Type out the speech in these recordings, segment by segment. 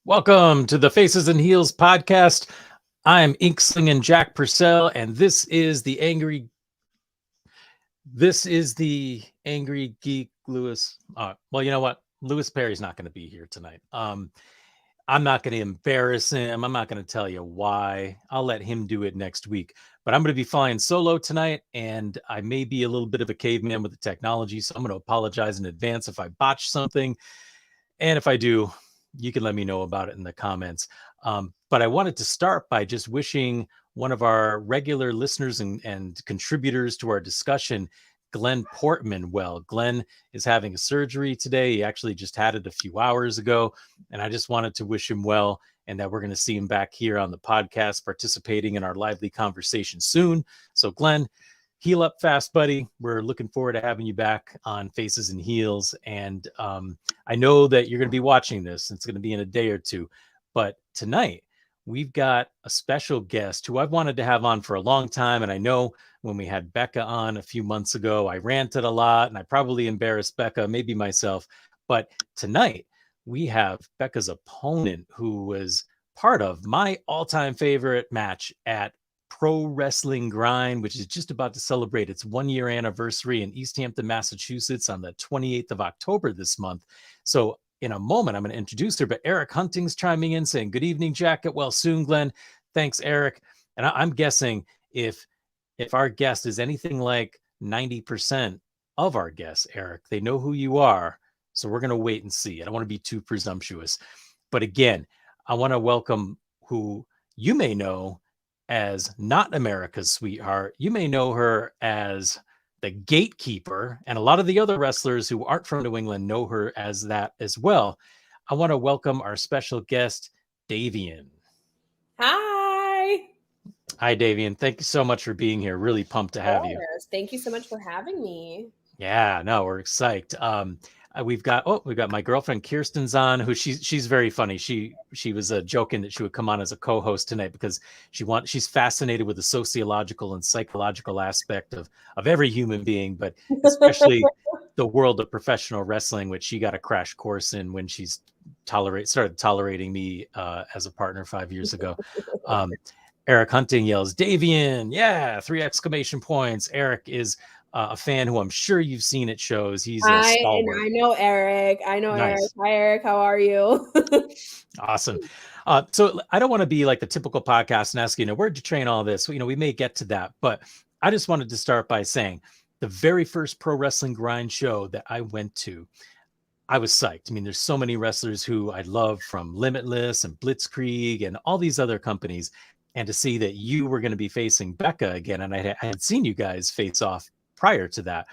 Welcome to the Faces and Heels podcast. I'm Inkslingin Jack Purcell, and this is the angry geek Lewis. Well, you know what? Lewis Perry's not going to be here tonight. I'm not going to embarrass him. I'm not going to tell you why. I'll let him do it next week. But I'm going to be flying solo tonight, and I may be a little bit of a caveman with the technology, so I'm going to apologize in advance if I botch something. And if I do, you can let me know about it in the comments. But I wanted to start by just wishing one of our regular listeners and contributors to our discussion, Glenn Portman, well. Glenn is having a surgery today. He actually just had it a few hours ago. And I just wanted to wish him well and that we're going to see him back here on the podcast, participating in our lively conversation soon. So, Glenn, heal up fast, buddy. We're looking forward to having you back on Faces and Heels. And I know that you're going to be watching this. It's going to be in a day or two. But tonight, we've got a special guest who I've wanted to have on for a long time. And I know when we had Becca on a few months ago, I ranted a lot and I probably embarrassed Becca, maybe myself. But tonight, we have Becca's opponent, who was part of my all-time favorite match at Pro Wrestling Grind, which is just about to celebrate its 1-year anniversary in East Hampton, Massachusetts on the 28th of October this month. So in a moment, I'm going to introduce her, but Eric Hunting's chiming in saying, "Good evening, Jack. Get well soon, Glenn." Thanks, Eric. And I'm guessing if our guest is anything like 90% of our guests, Eric, they know who you are. So we're going to wait and see. I don't want to be too presumptuous. But again, I want to welcome who you may know as not America's sweetheart. You may know her as the Gatekeeper, and a lot of the other wrestlers who aren't from New England know her as that as well. I want to welcome our special guest, Davienne. Hi. Hi, Davienne. Thank you so much for being here. Really pumped to have you. Thank you so much for having me. Yeah, no, we're psyched. We've got my girlfriend Kirsten's on, who she's very funny. She was joking that she would come on as a co-host tonight because she's fascinated with the sociological and psychological aspect of every human being, but especially the world of professional wrestling, which she got a crash course in when she's started tolerating me as a partner 5 years ago. Eric Hunting yells, "Davienne, yeah!" 3 exclamation points. Eric is a fan who I'm sure you've seen at shows. He's a stalwart. I know Eric. Nice. Eric. Hi, Eric. How are you? Awesome. So I don't want to be like the typical podcast and ask, where'd you train all this? We may get to that, but I just wanted to start by saying the very first Pro Wrestling Grind show that I went to, I was psyched. I mean, there's so many wrestlers who I love, from Limitless and Blitzkrieg and all these other companies. And to see that you were going to be facing Becca again, and I had seen you guys face off prior to that,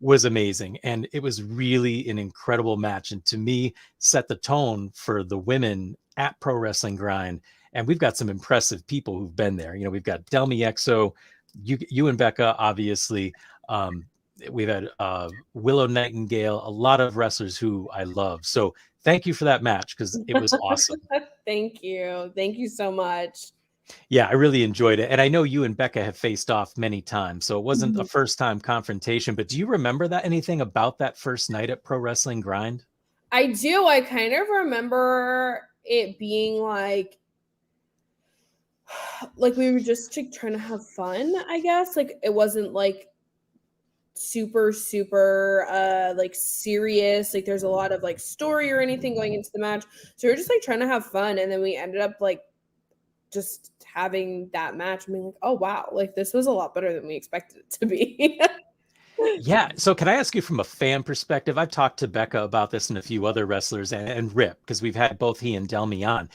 was amazing. And it was really an incredible match. And to me, set the tone for the women at Pro Wrestling Grind. And we've got some impressive people who've been there. We've got Delmy Exo, you and Becca, obviously. We've had Willow Nightingale, a lot of wrestlers who I love. So thank you for that match, because it was awesome. Thank you. Thank you so much. Yeah, I really enjoyed it. And I know you and Becca have faced off many times, so it wasn't a first-time confrontation. But do you remember anything about that first night at Pro Wrestling Grind? I do. I kind of remember it being like we were just trying to have fun, I guess. Like, it wasn't like super like serious. Like, there's a lot of like story or anything going into the match. So we were just like trying to have fun. And then we ended up like just having that match and being like, oh wow, like this was a lot better than we expected it to be. Yeah. So can I ask you, from a fan perspective, I've talked to Becca about this and a few other wrestlers, and Rip, because we've had both he and Delmy on.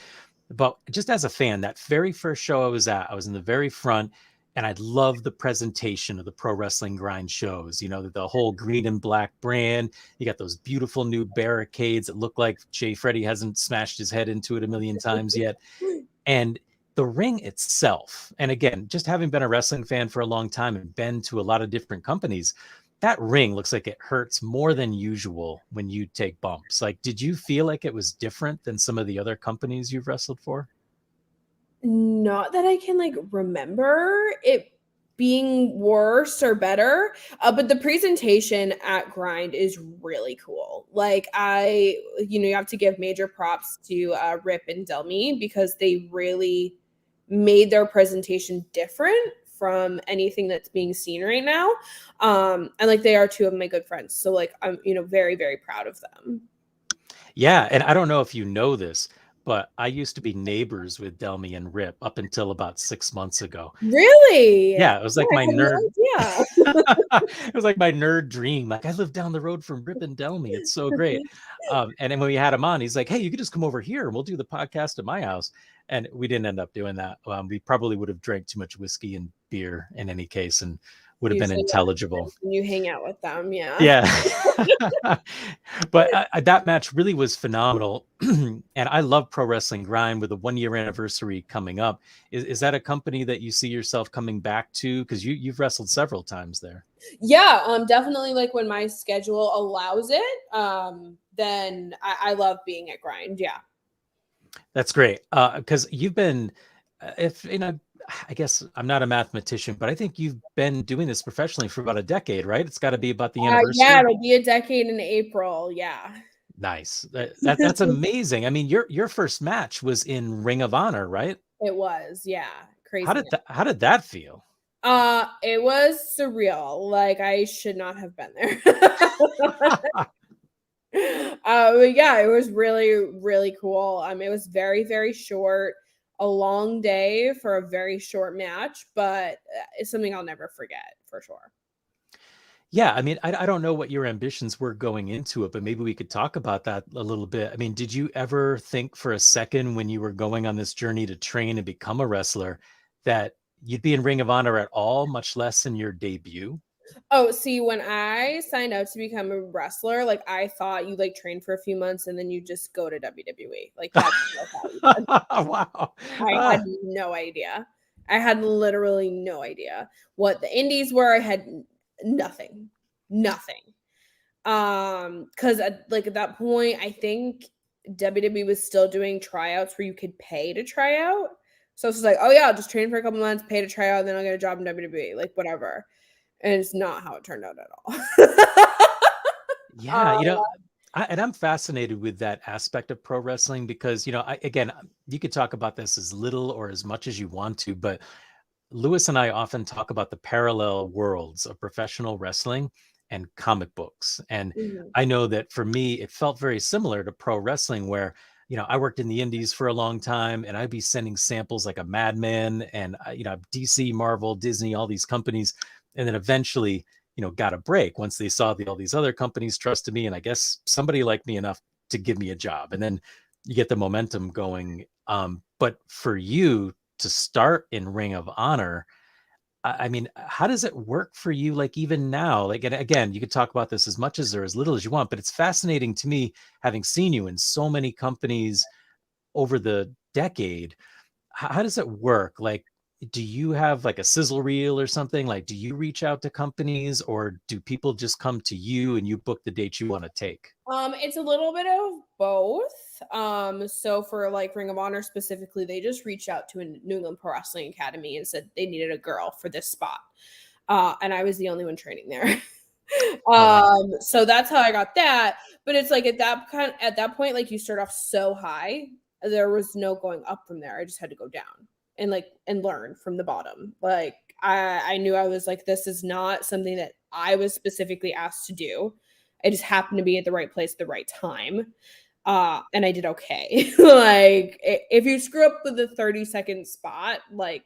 But just as a fan, that very first show I was at, I was in the very front, and I love the presentation of the Pro Wrestling Grind shows. The whole green and black brand. You got those beautiful new barricades that look like Jay Freddy hasn't smashed his head into it a million times yet. And the ring itself, and again, just having been a wrestling fan for a long time and been to a lot of different companies, that ring looks like it hurts more than usual when you take bumps. Like, did you feel like it was different than some of the other companies you've wrestled for? Not that I can like remember. It being worse or better. But the presentation at Grind is really cool. Like you have to give major props to Rip and Delmy because they really made their presentation different from anything that's being seen right now. And like they are two of my good friends. So like I'm, very, very proud of them. Yeah, and I don't know if you know this, but I used to be neighbors with Delmy and Rip up until about 6 months ago. Really? Yeah, it was Yeah, like I my had no nerd idea. it was like my nerd dream. Like I live down the road from Rip and Delmy. It's so great. And then when we had him on, he's like, "Hey, you could just come over here and we'll do the podcast at my house." And we didn't end up doing that. We probably would have drank too much whiskey and beer in any case and would have been Usually what intelligible. happens when you hang out with them, yeah. Yeah. But that match really was phenomenal. And I love Pro Wrestling Grind with the 1 year anniversary coming up. Is that a company that you see yourself coming back to? Because you've wrestled several times there. Yeah, definitely like when my schedule allows it, then I love being at Grind. Yeah. That's great. Because you've been, if you know, I guess I'm not a mathematician, but I think you've been doing this professionally for about a decade, right? It's got to be about the Yeah, anniversary. it'll be a decade in April. Yeah. Nice. That's amazing. I mean, your first match was in Ring of Honor, right? It was, yeah. How Crazy. did that feel? It was surreal. Like I should not have been there. But yeah, it was really, really cool. It was very, very short, a long day for a very short match, but it's something I'll never forget for sure. Yeah, I mean, I don't know what your ambitions were going into it, but maybe we could talk about that a little bit. I mean, did you ever think for a second when you were going on this journey to train and become a wrestler that you'd be in Ring of Honor at all, much less in your debut? Oh, see, when I signed up to become a wrestler, like I thought you like train for a few months and then you just go to WWE. Like that's what I thought you did. Wow. I had no idea. I had literally no idea what the indies were. I had nothing. Nothing. Because at that point, I think WWE was still doing tryouts where you could pay to try out. So it's just like, oh yeah, I'll just train for a couple months, pay to try out, then I'll get a job in WWE, like whatever. And it's not how it turned out at all. Yeah, uh, and I'm fascinated with that aspect of pro wrestling because, again, you could talk about this as little or as much as you want to, but Lewis and I often talk about the parallel worlds of professional wrestling and comic books. And mhm. I know that for me, it felt very similar to pro wrestling, where, I worked in the indies for a long time and I'd be sending samples like a madman and, DC, Marvel, Disney, all these companies. And then eventually, got a break once they saw all these other companies trusted me. And I guess somebody liked me enough to give me a job. And then you get the momentum going. But for you to start in Ring of Honor, I mean, how does it work for you? Like even now, like, and again, you could talk about this as much as or as little as you want, but it's fascinating to me having seen you in so many companies over the decade. How does it work? Like, do you have like a sizzle reel or something? Like, do you reach out to companies or do people just come to you and you book the dates you want to take? It's a little bit of both. So for like Ring of Honor specifically, they just reached out to a New England Pro Wrestling Academy and said they needed a girl for this spot. And I was the only one training there. Oh, wow. So that's how I got that. But it's like at that point, like you start off so high, there was no going up from there. I just had to go down and learn from the bottom. Like I knew I was like, this is not something that I was specifically asked to do. I just happened to be at the right place at the right time. And I did okay. Like if you screw up with the 30-second spot, like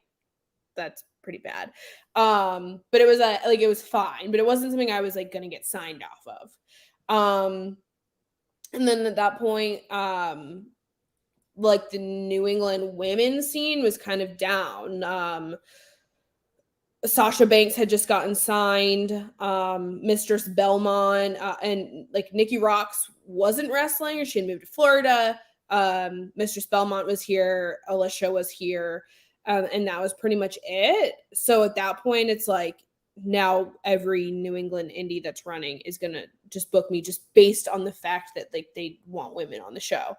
that's pretty bad. But it was fine, but it wasn't something I was like gonna get signed off of. And then at that point, like the New England women's scene was kind of down. Sasha Banks had just gotten signed. Mistress Belmont and like Nikki Rocks wasn't wrestling, or she had moved to Florida. Mistress Belmont was here. Alicia was here. And that was pretty much it. So at that point, it's like now every New England indie that's running is gonna just book me just based on the fact that like they want women on the show.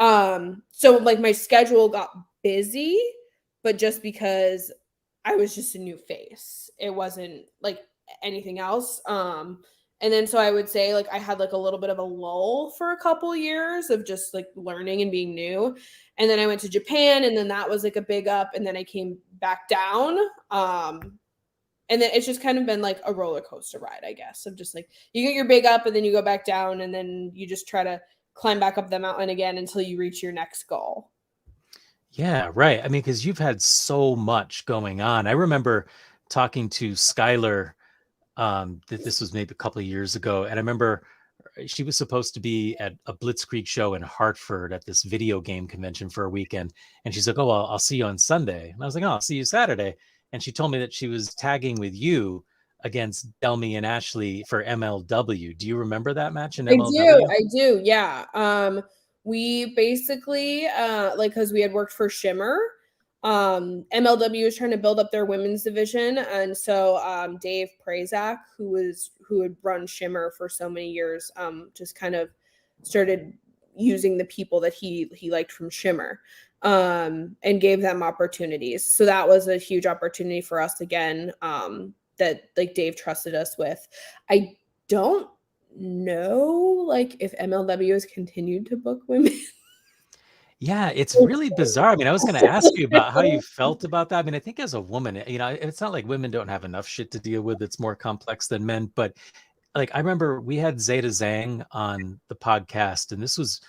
So like my schedule got busy, but just because I was just a new face. It wasn't like anything else. And then so I would say like I had like a little bit of a lull for a couple years of just like learning and being new. And then I went to Japan, and then that was like a big up, and then I came back down. And then it's just kind of been like a roller coaster ride, I guess, of just like you get your big up and then you go back down, and then you just try to climb back up the mountain again until you reach your next goal. Yeah, right. I mean, because you've had so much going on. I remember talking to Skylar, that this was maybe a couple of years ago, and I remember she was supposed to be at a Blitzkrieg show in Hartford at this video game convention for a weekend, and she's like, "Oh, well, I'll see you on Sunday," and I was like, "Oh, I'll see you Saturday," and she told me that she was tagging with you against Delmy and Ashley for MLW. Do you remember that match in MLW? I do, yeah. We basically like because we had worked for Shimmer. MLW was trying to build up their women's division, and so Dave Prazak, who had run Shimmer for so many years, just kind of started using the people that he liked from Shimmer, and gave them opportunities. So that was a huge opportunity for us again, that like Dave trusted us with. I don't know like if MLW has continued to book women. Yeah, it's really bizarre. I mean, I was going to ask you about how you felt about that. I mean, I think as a woman, it's not like women don't have enough shit to deal with. It's more complex than men. But like, I remember we had Zeta Zhang on the podcast, and this was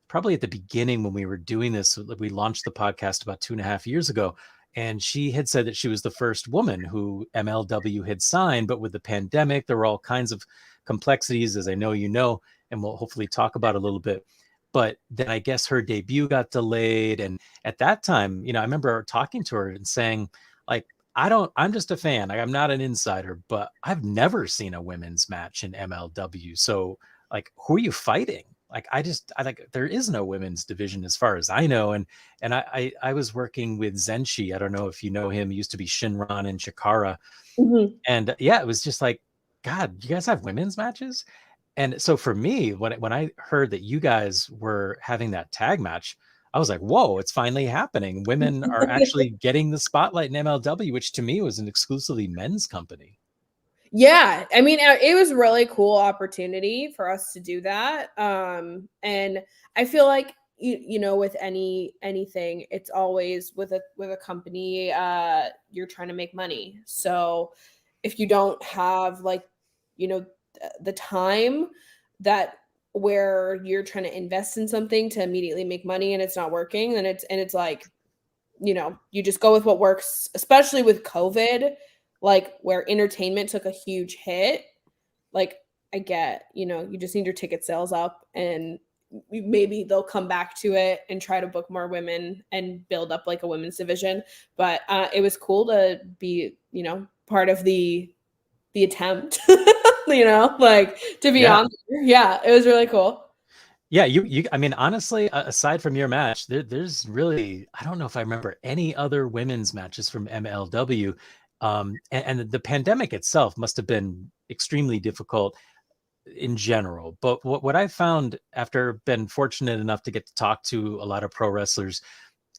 probably at the beginning when we were doing this. We launched the podcast about 2.5 years ago. And she had said that she was the first woman who MLW had signed. But with the pandemic, there were all kinds of complexities, as I know you know, and we'll hopefully talk about a little bit. But then I guess her debut got delayed. And at that time, I remember talking to her and saying, like, I'm just a fan. Like, I'm not an insider, but I've never seen a women's match in MLW. So, like, who are you fighting? Like, I like, there is no women's division as far as I know. And I was working with Zenshi. I don't know if you know him. He used to be Shinran and Chikara. Mhm. And yeah, it was just like, God, you guys have women's matches? And so for me, when I heard that you guys were having that tag match, I was like, whoa, it's finally happening. Women are actually getting the spotlight in MLW, which to me was an exclusively men's company. Yeah, I mean, it was a really cool opportunity for us to do that. And I feel like with anything, it's always with a company, you're trying to make money. So if you don't have like, the time that where you're trying to invest in something to immediately make money and it's not working, then it's like, you just go with what works, especially with COVID, like where entertainment took a huge hit. Like I get, you just need your ticket sales up, and maybe they'll come back to it and try to book more women and build up like a women's division. But it was cool to be, part of the attempt, like to be Yeah. on there. Yeah, it was really cool. Yeah, I mean, honestly, aside from your match, there's really, I don't know if I remember any other women's matches from MLW. And the pandemic itself must have been extremely difficult in general. But what I found after been fortunate enough to get to talk to a lot of pro wrestlers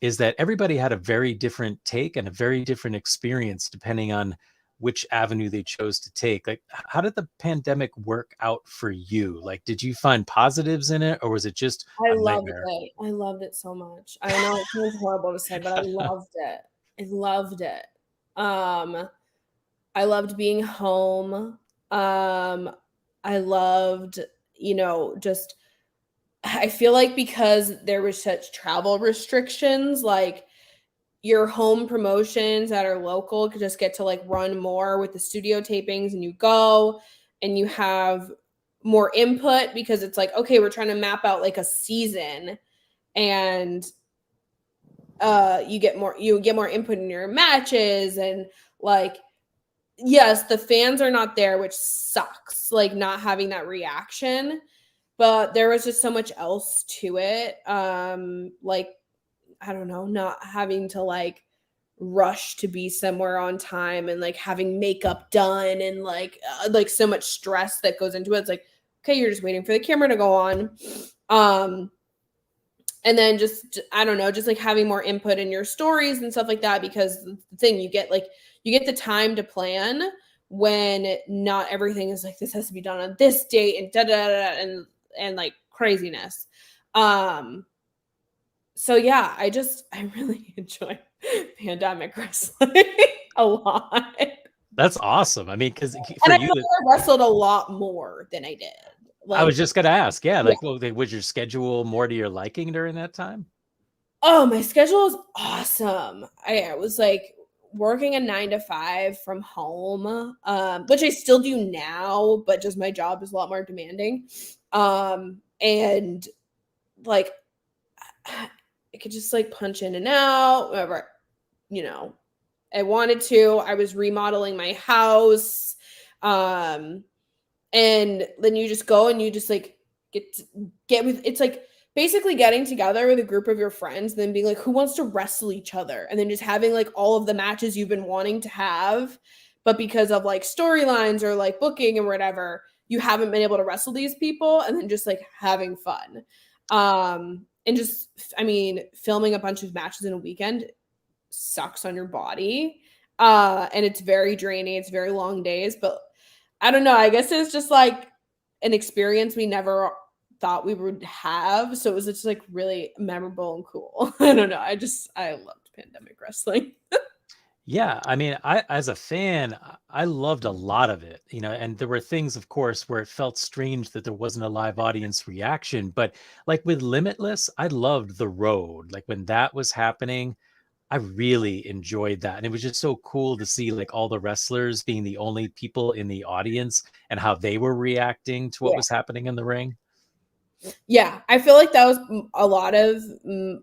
is that everybody had a very different take and a very different experience depending on which avenue they chose to take. Like, how did the pandemic work out for you? Like, did you find positives in it, or was it just I a loved nightmare? it. I loved it so much. I know it sounds horrible to say, but I loved it. I loved it. Um, I loved being home. I loved, just I feel like because there was such travel restrictions, like your home promotions that are local could just get to like run more with the studio tapings, and you go and you have more input because it's like, okay, we're trying to map out like a season, and you get more input in your matches, and like yes, the fans are not there, which sucks, like not having that reaction, but there was just so much else to it. Like I don't know, not having to like rush to be somewhere on time, and like having makeup done, and like so much stress that goes into it. It's like, okay, you're just waiting for the camera to go on. and then just, I don't know, just like having more input in your stories and stuff like that, because the thing you get the time to plan when not everything is like, this has to be done on this date and da da da and like craziness. So yeah, I really enjoy pandemic wrestling a lot. That's awesome. I mean, because And for I you, feel like I wrestled a lot more than I did. I Like, was just gonna ask, yeah, yeah. like, well, was your schedule more to your liking during that time? Oh, my schedule is awesome. I was like working a 9 to 5 from home, which I still do now, but just my job is a lot more demanding. And like I could just like punch in and out whenever, you know, I wanted to. I was remodeling my house. Um, and then you just go and you just like get with, it's like basically getting together with a group of your friends, then being like, who wants to wrestle each other? And then just having like all of the matches you've been wanting to have, but because of like storylines or like booking and whatever, you haven't been able to wrestle these people, and then just like having fun. And just, I mean, filming a bunch of matches in a weekend sucks on your body. And it's very draining. It's very long days, but I don't know. I guess it's just like an experience we never thought we would have. So it was just like really memorable and cool. I don't know. I loved pandemic wrestling. Yeah, I mean, I as a fan, I loved a lot of it, and there were things, of course, where it felt strange that there wasn't a live audience reaction. But like with Limitless, I loved the road. Like when that was happening, I really enjoyed that. And it was just so cool to see like all the wrestlers being the only people in the audience and how they were reacting to what Yeah. was happening in the ring. Yeah. I feel like that was a lot of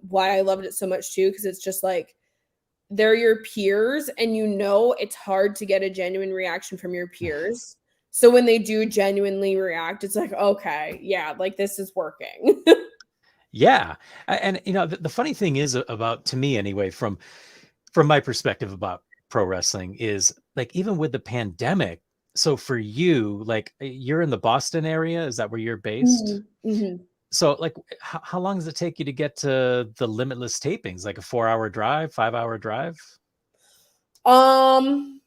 why I loved it so much too. Cause it's just like, they're your peers, and it's hard to get a genuine reaction from your peers. So when they do genuinely react, it's like, okay, yeah, like this is working. Yeah. And the funny thing is about, to me anyway, from my perspective about pro wrestling, is like even with the pandemic, so for you, like you're in the Boston area, is that where you're based? Mm-hmm. So like how long does it take you to get to the Limitless tapings? Like a 4-hour drive, 5-hour drive? Um,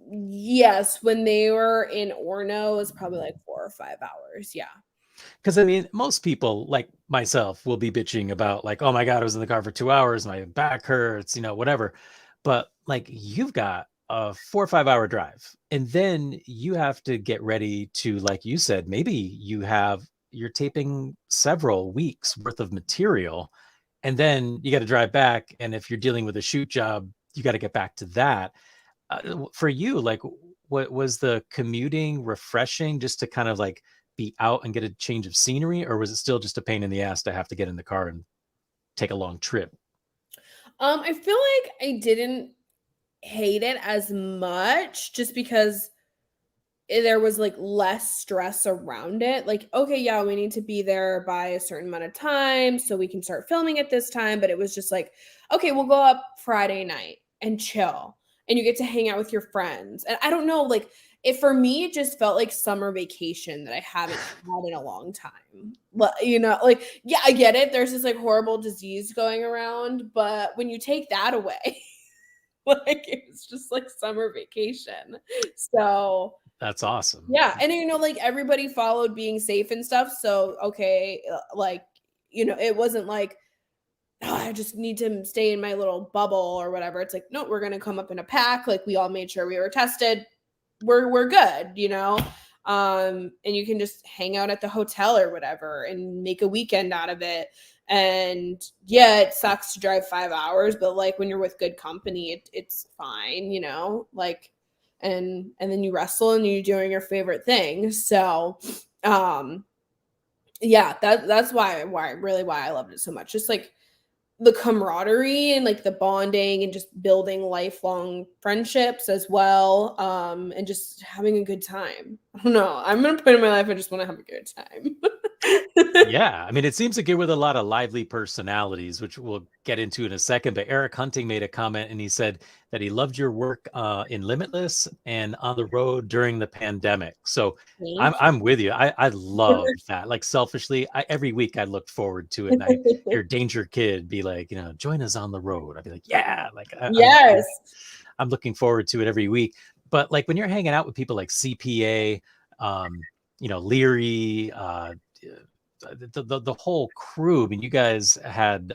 yes, when they were in Orno, it was probably like 4 or 5 hours. Yeah. Because I mean, most people like myself will be bitching about like, oh my God, I was in the car for 2 hours, my back hurts, whatever. But like you've got a 4 or 5 hour drive, and then you have to get ready to, like you said, maybe you're taping several weeks worth of material, and then you got to drive back. And if you're dealing with a shoot job, you got to get back to that. For you, like, what was the commuting refreshing just to kind of like be out and get a change of scenery, or was it still just a pain in the ass to have to get in the car and take a long trip? I feel like I didn't hate it as much just because there was like less stress around it. Like, okay, yeah, we need to be there by a certain amount of time so we can start filming at this time. But it was just like, okay, we'll go up Friday night and chill. And you get to hang out with your friends. And I don't know, like, for me, it just felt like summer vacation that I haven't had in a long time. Like, yeah, I get it. There's this like horrible disease going around. But when you take that away, like, it's just like summer vacation. So, That's awesome. yeah, and like everybody followed being safe and stuff. So okay, like it wasn't like, oh, I just need to stay in my little bubble or whatever. It's like, no, we're gonna come up in a pack. Like we all made sure we were tested. We're good. And you can just hang out at the hotel or whatever and make a weekend out of it. And yeah, it sucks to drive 5 hours, but like when you're with good company, it's fine. Like and then you wrestle and you're doing your favorite thing. So yeah, that's why I loved it so much. Just like the camaraderie and like the bonding and just building lifelong friendships as well. And just having a good time. I don't know. I'm in a point in my life I just want to have a good time. Yeah, I mean, it seems like you're with a lot of lively personalities, which we'll get into in a second. But Eric Hunting made a comment and he said that he loved your work in Limitless and on the road during the pandemic. So Thank I'm with you. I love that. Like selfishly, every week I look forward to it, and I you. hear Danger Kid be like, join us on the road. I'd be like, yeah, like Yes. I'm looking forward to it every week. But like when you're hanging out with people like CPA, Leary, the whole crew. I mean, you guys had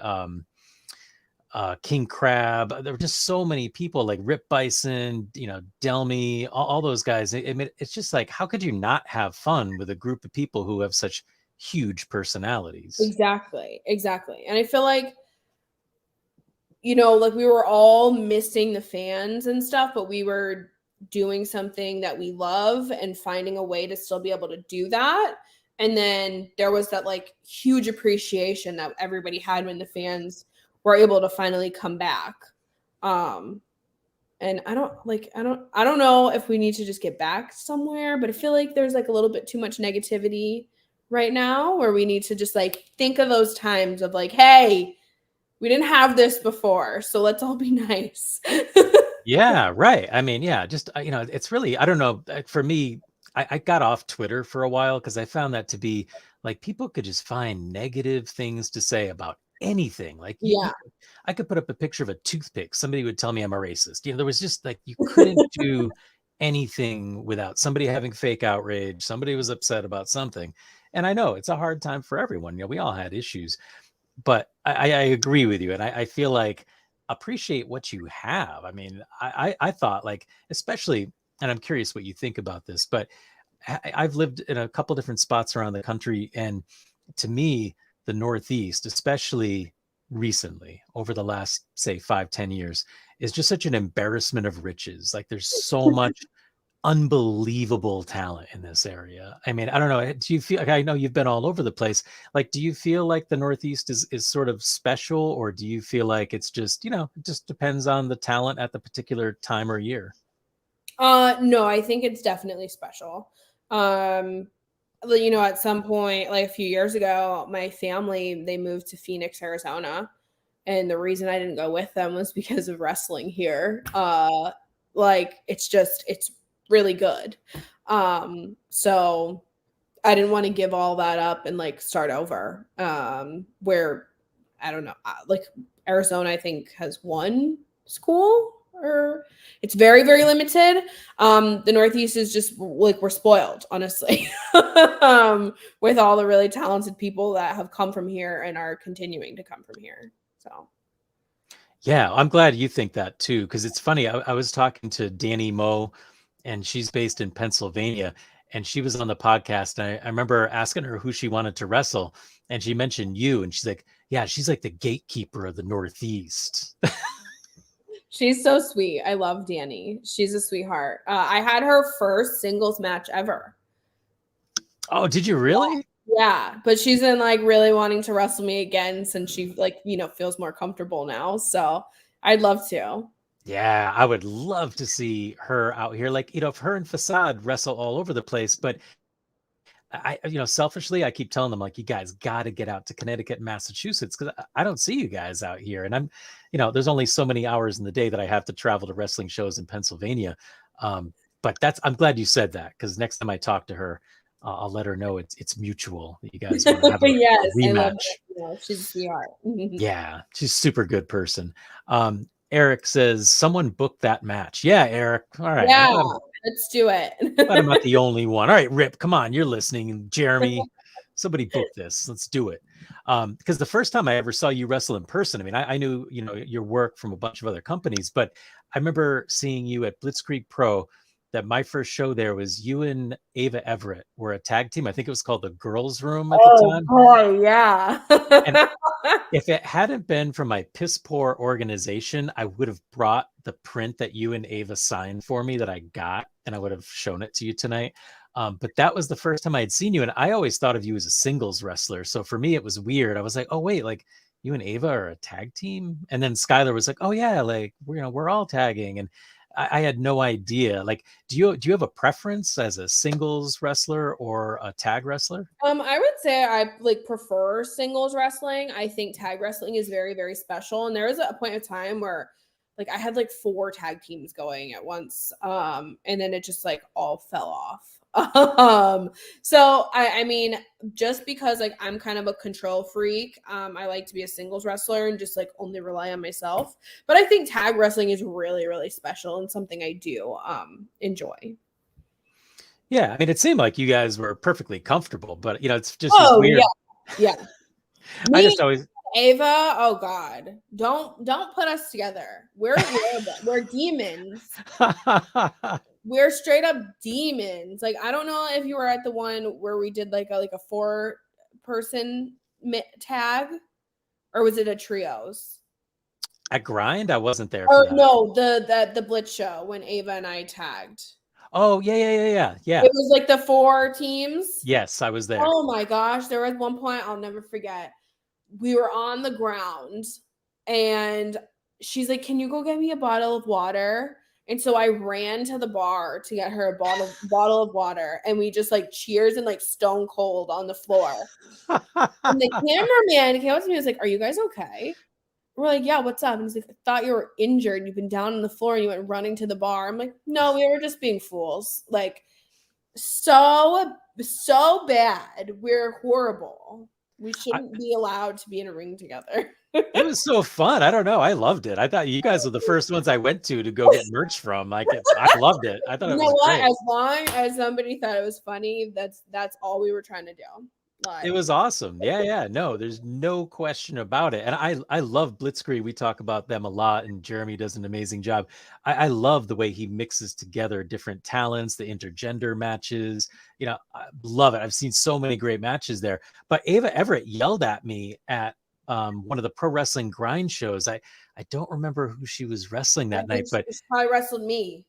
King Crab. There were just so many people like Rip Bison, Delmy, all those guys. I mean, it's just like, how could you not have fun with a group of people who have such huge personalities? Exactly. And I feel like, like we were all missing the fans and stuff, but we were doing something that we love and finding a way to still be able to do that. And then there was that like huge appreciation that everybody had when the fans were able to finally come back. And I don't know if we need to just get back somewhere, but I feel like there's like a little bit too much negativity right now where we need to just like think of those times of like, hey, we didn't have this before, so let's all be nice. Yeah, right. I mean, yeah, just it's really, I don't know. For me, I got off Twitter for a while because I found that to be like people could just find negative things to say about anything. Like Yeah. I could put up a picture of a toothpick. Somebody would tell me I'm a racist. There was just like you couldn't do anything without somebody having fake outrage. Somebody was upset about something, and I know it's a hard time for everyone. We all had issues, but I agree with you, and I feel like appreciate what you have. I mean, I thought like, especially, and I'm curious what you think about this, but I've lived in a couple different spots around the country, and to me, the Northeast, especially recently over the last say 5-10 years, is just such an embarrassment of riches. Like there's so much unbelievable talent in this area. I mean, I don't know. Do you feel like, I know you've been all over the place. Like, do you feel like the Northeast is sort of special, or do you feel like it's just, it just depends on the talent at the particular time or year? No, I think it's definitely special. At some point, like a few years ago, my family, they moved to Phoenix, Arizona. And the reason I didn't go with them was because of wrestling here. It's really good. So I didn't want to give all that up and like start over. Where I don't know, like Arizona, I think has one school, or it's very, very limited. The Northeast is just like we're spoiled, honestly, with all the really talented people that have come from here and are continuing to come from here. So. Yeah, I'm glad you think that too, because it's funny. I was talking to Danny Moe, and she's based in Pennsylvania, and she was on the podcast. And I remember asking her who she wanted to wrestle, and she mentioned you, and she's like, "Yeah, she's like the gatekeeper of the Northeast." She's so sweet. I love Danny. She's a sweetheart. I had her first singles match ever. Oh, did you really? Yeah, but she's in like really wanting to wrestle me again since she like, feels more comfortable now. So I'd love to. Yeah, I would love to see her out here. Like, if her and Facade wrestle all over the place, but selfishly, I keep telling them like, you guys got to get out to Connecticut, and Massachusetts, because I don't see you guys out here. And there's only so many hours in the day that I have to travel to wrestling shows in Pennsylvania. But I'm glad you said that, because next time I talk to her, I'll let her know it's mutual. You guys want to have a Yes, I love rematch. her. She's a sweetheart. Yeah, she's a super good person. Eric says someone booked that match. Yeah, Eric. All right. Yeah, let's do it. Glad I'm not the only one. All right, Rip, come on, you're listening. And Jeremy, somebody book this. Let's do it. Because the first time I ever saw you wrestle in person, I mean, I knew, your work from a bunch of other companies, but I remember seeing you at Blitzkrieg Pro. That my first show there was you and Ava Everett were a tag team. I think it was called the Girls Room at the Oh time. boy, yeah. And if it hadn't been for my piss poor organization, I would have brought the print that you and Ava signed for me that I got, and I would have shown it to you tonight. But that was the first time I had seen you, and I always thought of you as a singles wrestler. So for me, it was weird. I was like, oh wait, like you and Ava are a tag team, and then Skylar was like, oh yeah, like we're all tagging, and I had no idea. Like, do you have a preference as a singles wrestler or a tag wrestler? I would say I like prefer singles wrestling. I think tag wrestling is very, very special. And there was a point of time where like I had like 4 tag teams going at once. And then it just like all fell off. So I mean, just because like I'm kind of a control freak, I like to be a singles wrestler and just like only rely on myself. But I think tag wrestling is really, really special and something I do enjoy. Yeah, I mean, it seemed like you guys were perfectly comfortable, but it's just Oh yeah. weird. Yeah. I Me just always Ava, oh God, don't put us together. We're demons. We're straight up demons. Like I don't know if you were at the one where we did like a 4-person tag, or was it a trios? at Grind, I wasn't there for Or that. no, the Blitz show when Ava and I tagged. Oh, yeah. It was like the 4 teams. Yes, I was there. Oh my gosh, there was one point I'll never forget. We were on the ground and she's like, "Can you go get me a bottle of water?" And so I ran to the bar to get her a bottle of water, and we just like cheers and like stone cold on the floor. And the cameraman came up to me and was like, "Are you guys okay?" We're like, "Yeah, what's up?" And he's like, "I thought you were injured. You've been down on the floor and you went running to the bar." I'm like, "No, we were just being fools." Like so bad. We're horrible. We I, shouldn't be allowed to be in a ring together. it was so fun. I don't know. I loved it. I thought you guys were the first ones I went to go get merch from. I loved it. I thought You it know was what? great. As long as somebody thought it was funny, that's all we were trying to do. It Like, was awesome. Yeah. No, there's no question about it. And I love Blitzkrieg. We talk about them a lot, and Jeremy does an amazing job. I love the way he mixes together different talents, the intergender matches. I love it. I've seen so many great matches there. But Ava Everett yelled at me at one of the pro wrestling grind shows. I don't remember who she was wrestling I that night, think but she probably wrestled me.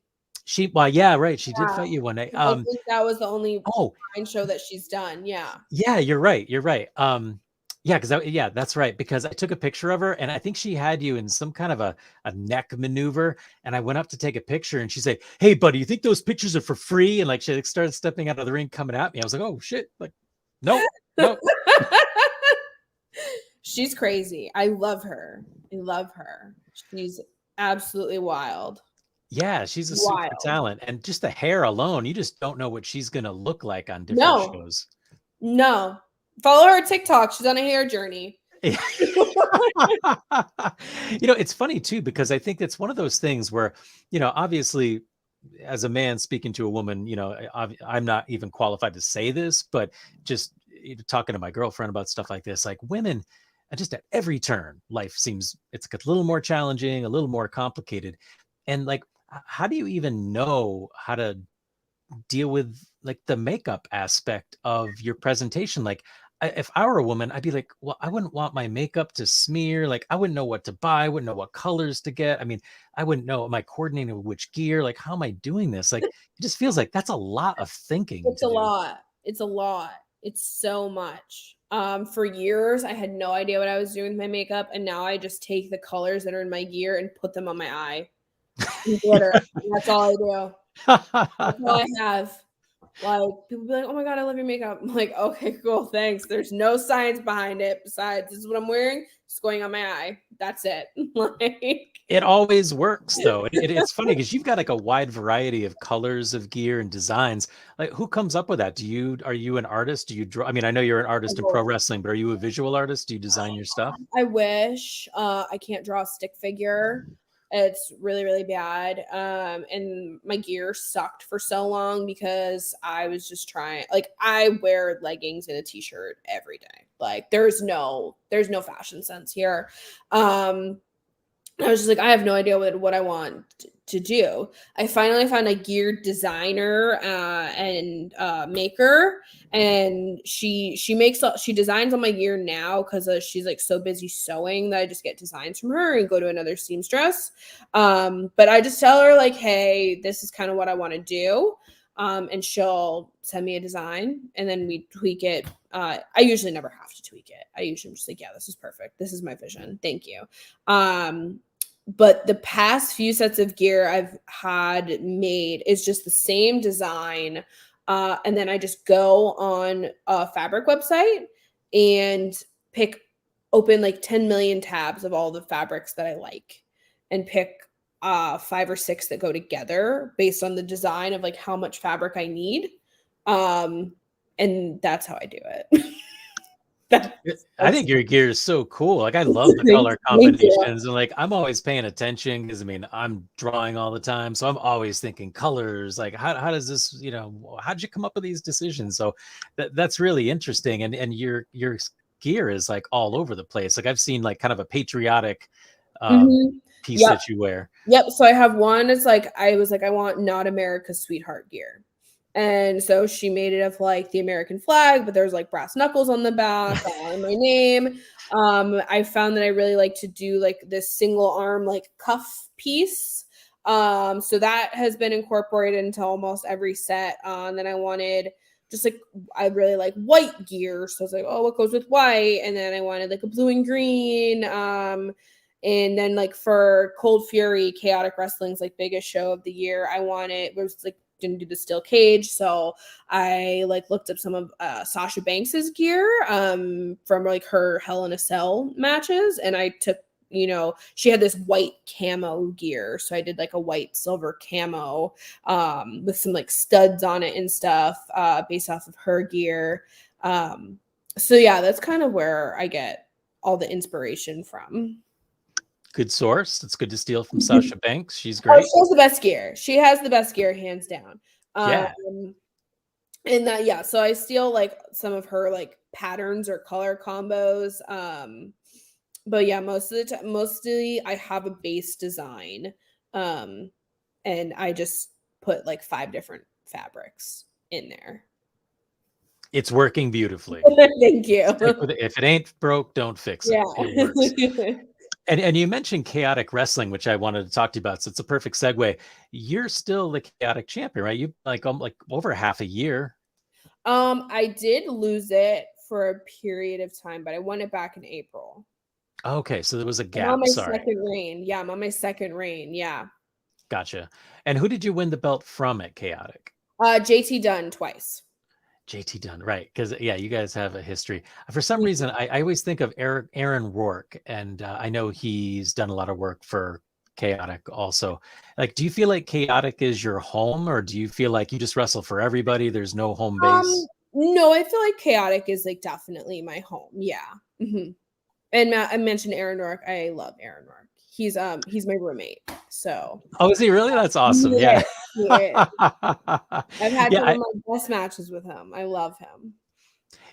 well, yeah, right. She did Yeah, fight you one night. 'cause I think that was the only Oh, grind show that she's done. Yeah. yeah, you're right. You're right. Yeah, yeah, that's right. Because I took a picture of her, and I think she had you in some kind of a neck maneuver. And I went up to take a picture, and she said, "Hey, buddy, you think those pictures are for free?" And like she like, started stepping out of the ring, coming at me. I was like, "Oh shit!" Like, nope, nope. She's crazy. I love her. I love her. She's absolutely wild. Yeah, she's a super Wild. talent, and just the hair alone, you just don't know what she's gonna look like on different No, shows. no. Follow her TikTok. She's on a hair journey. It's funny too, because I think it's one of those things where, obviously, as a man speaking to a woman, I'm not even qualified to say this, but just talking to my girlfriend about stuff like this, like women, just at every turn, life seems it's a little more challenging, a little more complicated. And like, how do you even know how to deal with like the makeup aspect of your presentation? Like, if I were a woman, I'd be like, well, I wouldn't want my makeup to smear. Like, I wouldn't know what to buy. I wouldn't know what colors to get. I mean, I wouldn't know, am I coordinating with which gear? Like, how am I doing this? Like, it just feels like that's a lot of thinking It's to a do. lot. It's a lot. It's so much. For years, I had no idea what I was doing with my makeup, and now I just take the colors that are in my gear and put them on my eye and glitter. And that's all I do. That's all I have. Like people be like, "Oh my god, I love your makeup." I'm like, "Okay, cool, thanks." There's no science behind it besides this is what I'm wearing. It's going on my eye. That's it. Like It always works though. It's funny because you've got like a wide variety of colors of gear and designs. Like, who comes up with that? Are you an artist? Do you draw? I mean, I know you're an artist in pro wrestling, but are you a visual artist? Do you design your stuff? I wish. I can't draw a stick figure. It's really, really bad. And my gear sucked for so long because I was just trying. Like, I wear leggings and a t-shirt every day. Like, there's no fashion sense here. I was just like, I have no idea what I want to do. I finally found a gear designer and maker, and she designs on my gear now because she's like so busy sewing that I just get designs from her and go to another seamstress. But I just tell her like, hey, this is kind of what I want to do. And she'll send me a design and then we tweak it. I usually never have to tweak it. I usually am just like, yeah, this is perfect. This is my vision. Thank you. But the past few sets of gear I've had made is just the same design. And then I just go on a fabric website and open like 10 million tabs of all the fabrics that I like and pick 5 or 6 that go together based on the design of like how much fabric I need. And that's how I do it. I think your gear is so cool. Like I love the color Thank you. combinations, and like I'm always paying attention because I mean I'm drawing all the time, so I'm always thinking colors. Like how does this, how did you come up with these decisions? So that's really interesting, and your gear is like all over the place. Like I've seen like kind of a patriotic piece Yep. that you wear. Yep. So I have one. It's like I was like, I want not America's sweetheart gear. And so she made it of like the American flag, but there's like brass knuckles on the back and my name. I found that I really like to do like this single arm like cuff piece. So that has been incorporated into almost every set. And then I wanted just like I really like white gear. So I was like, oh, what goes with white? And then I wanted like a blue and green. And then like for Cold Fury, Chaotic Wrestling's like biggest show of the year, I wanted was like didn't do the steel cage, so I like looked up some of Sasha Banks's gear from like her Hell in a Cell matches, and I took she had this white camo gear, so I did like a white silver camo with some like studs on it and stuff based off of her gear. So yeah, that's kind of where I get all the inspiration from. Good source. It's good to steal from Sasha Banks. She's Oh, great. she has the best gear. She has the best gear, hands down. Yeah. And that, yeah, so I steal like some of her like patterns or color combos. But yeah, most of the time, mostly I have a base design. And I just put like 5 different fabrics in there. It's working beautifully. Thank you. Stick with it. If it ain't broke, don't fix it. Yeah. It works. And you mentioned chaotic wrestling, which I wanted to talk to you about. So it's a perfect segue. You're still the chaotic champion, right? You like over half a year. I did lose it for a period of time, but I won it back in April. Okay, so there was a I'm on gap. my Sorry. second reign. Yeah, I'm on my second reign. Yeah. Gotcha. And who did you win the belt from at Chaotic? JT Dunn twice. JT Dunn, right? Because yeah, you guys have a history. For some reason, I always think of Aaron Rourke, and I know he's done a lot of work for Chaotic also. Like, do you feel like Chaotic is your home, or do you feel like you just wrestle for everybody? There's no home base. No, I feel like Chaotic is like definitely my home. Yeah. Mm-hmm. And I mentioned Aaron Rourke. I love Aaron Rourke. He's my roommate. So. Oh, is he really? That's awesome. Yeah. Yeah. I've had Yeah. some of my best matches with him. I love him.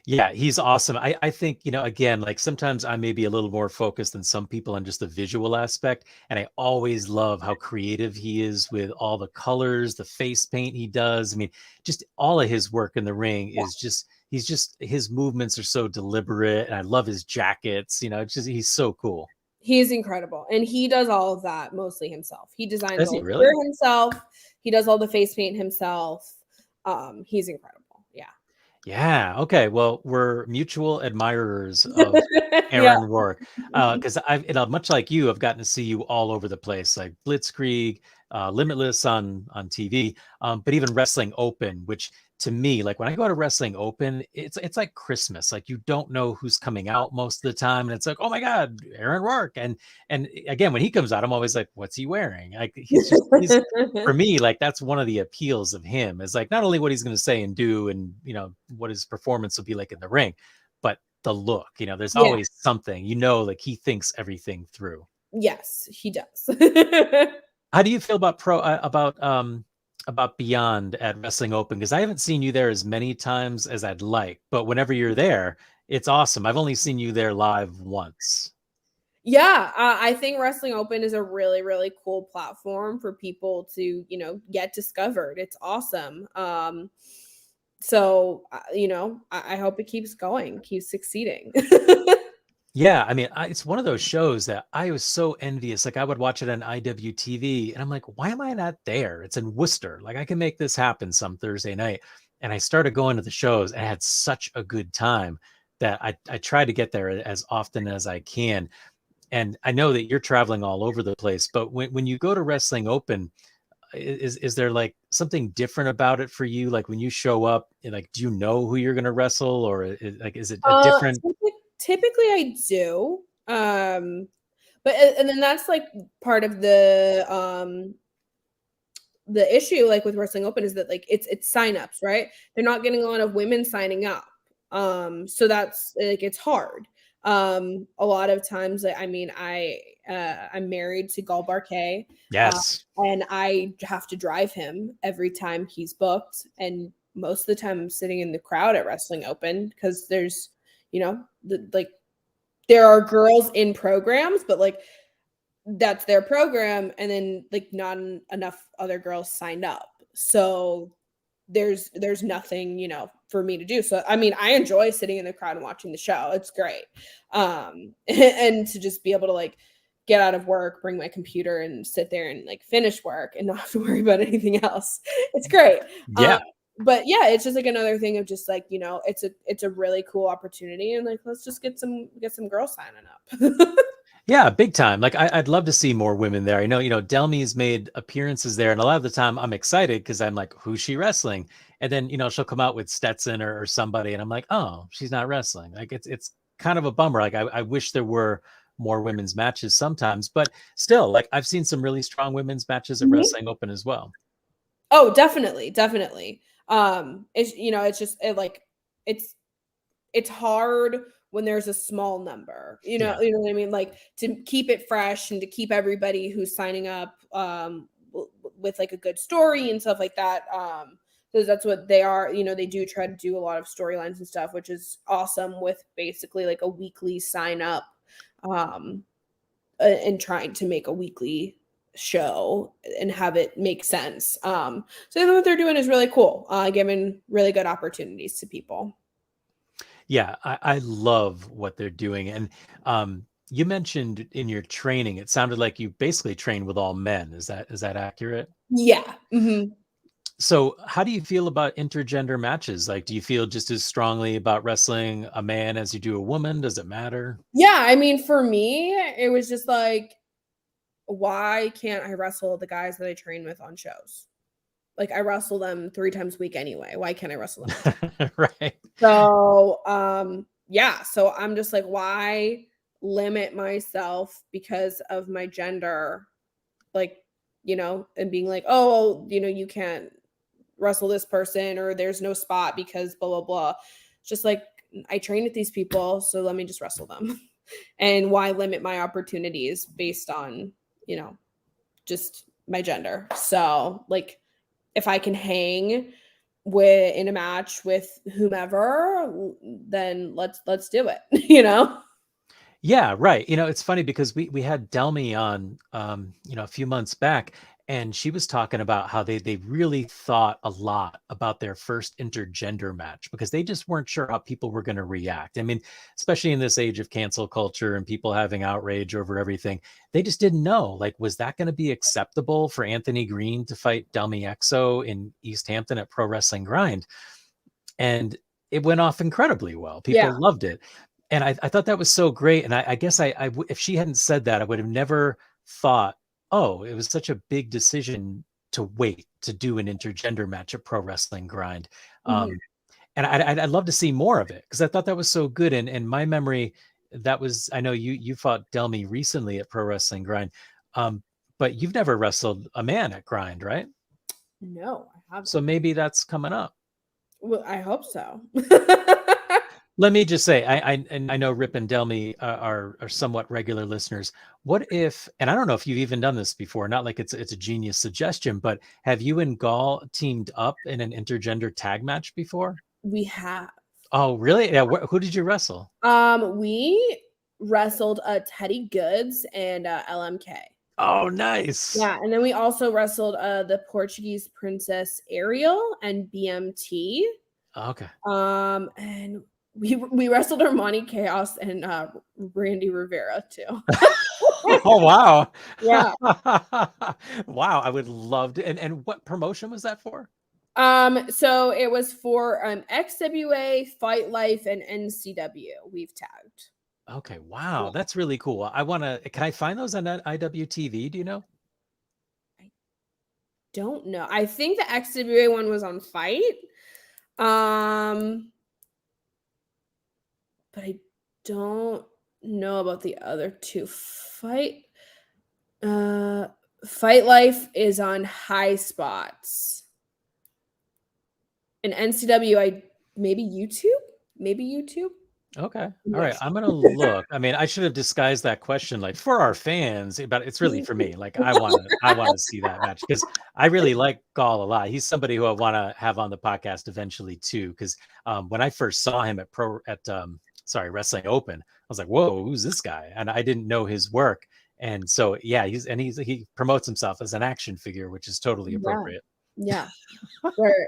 Yeah, he's awesome. I think, again, like sometimes I may be a little more focused than some people on just the visual aspect. And I always love how creative he is with all the colors, the face paint he does. I mean, just all of his work in the ring is his movements are so deliberate. And I love his jackets. He's so cool. He's incredible. And he does all of that mostly himself. He designs Does all he the really? gear himself. He does all the face paint himself. He's incredible. Yeah. Yeah. Okay. Well, we're mutual admirers of Yeah. Aaron Rourke because much like you, I've gotten to see you all over the place, like Blitzkrieg, Limitless on TV, but even Wrestling Open, which to me, like when I go to Wrestling Open, it's like Christmas. Like you don't know who's coming out most of the time, and it's like, oh my God, Aaron Rourke, and again when he comes out, I'm always like, what's he wearing? Like he's for me, like that's one of the appeals of him is like not only what he's going to say and do, and what his performance will be like in the ring, but the look. There's always something. Like he thinks everything through. Yes, he does. How do you feel about about Beyond at Wrestling Open? Because I haven't seen you there as many times as I'd like, but whenever you're there, it's awesome. I've only seen you there live once. Yeah, I think Wrestling Open is a really, really cool platform for people to, get discovered. It's awesome. So, I hope it keeps going, keeps succeeding. Yeah, I mean, it's one of those shows that I was so envious. Like I would watch it on IWTV and I'm like, why am I not there? It's in Worcester. Like I can make this happen some Thursday night. And I started going to the shows and I had such a good time that I try to get there as often as I can. And I know that you're traveling all over the place, but when you go to Wrestling Open, is there like something different about it for you? Like when you show up, like, do you know who you're going to wrestle, or is it a different? Typically I do. But and then that's like part of the issue like with Wrestling Open is that like it's signups, right? They're not getting a lot of women signing up. So that's like it's hard. A lot of times I mean I'm married to Gul Barquet, Yes. and I have to drive him every time he's booked, and most of the time I'm sitting in the crowd at Wrestling Open because there's like there are girls in programs, but like that's their program, and then like not enough other girls signed up, so there's nothing for me to do. So I mean I enjoy sitting in the crowd and watching the show. It's great. And to just be able to like get out of work, bring my computer and sit there and like finish work and not have to worry about anything else, it's great. Yeah. But yeah, it's just like another thing of just like it's a really cool opportunity, and like let's just get some girls signing up. Yeah, big time. Like I'd love to see more women there. I know, Delmi's made appearances there, and a lot of the time I'm excited because I'm like, who's she wrestling? And then, she'll come out with Stetson or somebody, and I'm like, oh, she's not wrestling. Like it's kind of a bummer. Like I wish there were more women's matches sometimes, but still, like I've seen some really strong women's matches at Wrestling Open as well. Oh, definitely, definitely. It's just it's hard when there's a small number, Yeah. you know what I mean? Like to keep it fresh and to keep everybody who's signing up with like a good story and stuff like that. Because that's what they are, they do try to do a lot of storylines and stuff, which is awesome with basically like a weekly sign up and trying to make a weekly show and have it make sense. So I think what they're doing is really cool, giving really good opportunities to people. Yeah, I love what they're doing. And you mentioned in your training, it sounded like you basically train with all men. Is that accurate? Yeah. Mm-hmm. So how do you feel about intergender matches? Like, do you feel just as strongly about wrestling a man as you do a woman? Does it matter? Yeah, I mean, for me, it was just like, why can't I wrestle the guys that I train with on shows? Like, I wrestle them 3 times a week anyway. Why can't I wrestle them on shows? Right. So, yeah, so I'm just like, why limit myself because of my gender? Like, and being like, oh, you can't wrestle this person, or there's no spot because blah, blah, blah. It's just like, I train with these people, so let me just wrestle them. And why limit my opportunities based on, just my gender? So, like, if I can hang in a match with whomever, then let's do it. Yeah, right. It's funny because we had Delmy on a few months back, and she was talking about how they really thought a lot about their first intergender match because they just weren't sure how people were going to react. I mean, especially in this age of cancel culture and people having outrage over everything, they just didn't know, like, was that going to be acceptable for Anthony Green to fight Delmy Exo in East Hampton at Pro Wrestling Grind? And it went off incredibly well. Yeah. People loved it. And I thought that was so great. And I guess if she hadn't said that, I would have never thought, oh, it was such a big decision to wait to do an intergender match at Pro Wrestling Grind. Mhm. And I'd love to see more of it because I thought that was so good. And in my memory, that was, I know you fought Delmy recently at Pro Wrestling Grind, but you've never wrestled a man at Grind, right? No, I haven't. So maybe that's coming up. Well, I hope so. Let me just say, I know Rip and Delmy are somewhat regular listeners. What if, and I don't know if you've even done this before, not like it's a genius suggestion, but have you and Gall teamed up in an intergender tag match before? We have. Oh, really? Yeah. Who did you wrestle? We wrestled Teddy Goods and LMK. Oh, nice. Yeah, and then we also wrestled the Portuguese Princess Ariel and BMT. Okay. And we wrestled Armani Chaos and Randy Rivera too. Oh, wow. Yeah. Wow. I would love to. And what promotion was that for? So it was for XWA, Fight Life, and NCW. We've tagged. Okay, wow, that's really cool. Can I find those on IWTV? Do you know? I don't know. I think the XWA one was on Fight. Um, but I don't know about the other two. Uh Fight Life is on High Spots. And NCW, maybe YouTube? Maybe YouTube? Okay. I'm All not right. sure. I'm gonna look. I mean, I should have disguised that question like for our fans, but it's really for me. Like I wanna see that match because I really like Gall a lot. He's somebody who I want to have on the podcast eventually too. Because when I first saw him at Wrestling Open, I was like, whoa, who's this guy? And I didn't know his work. And so yeah, he promotes himself as an action figure, which is totally Yeah. appropriate. Yeah.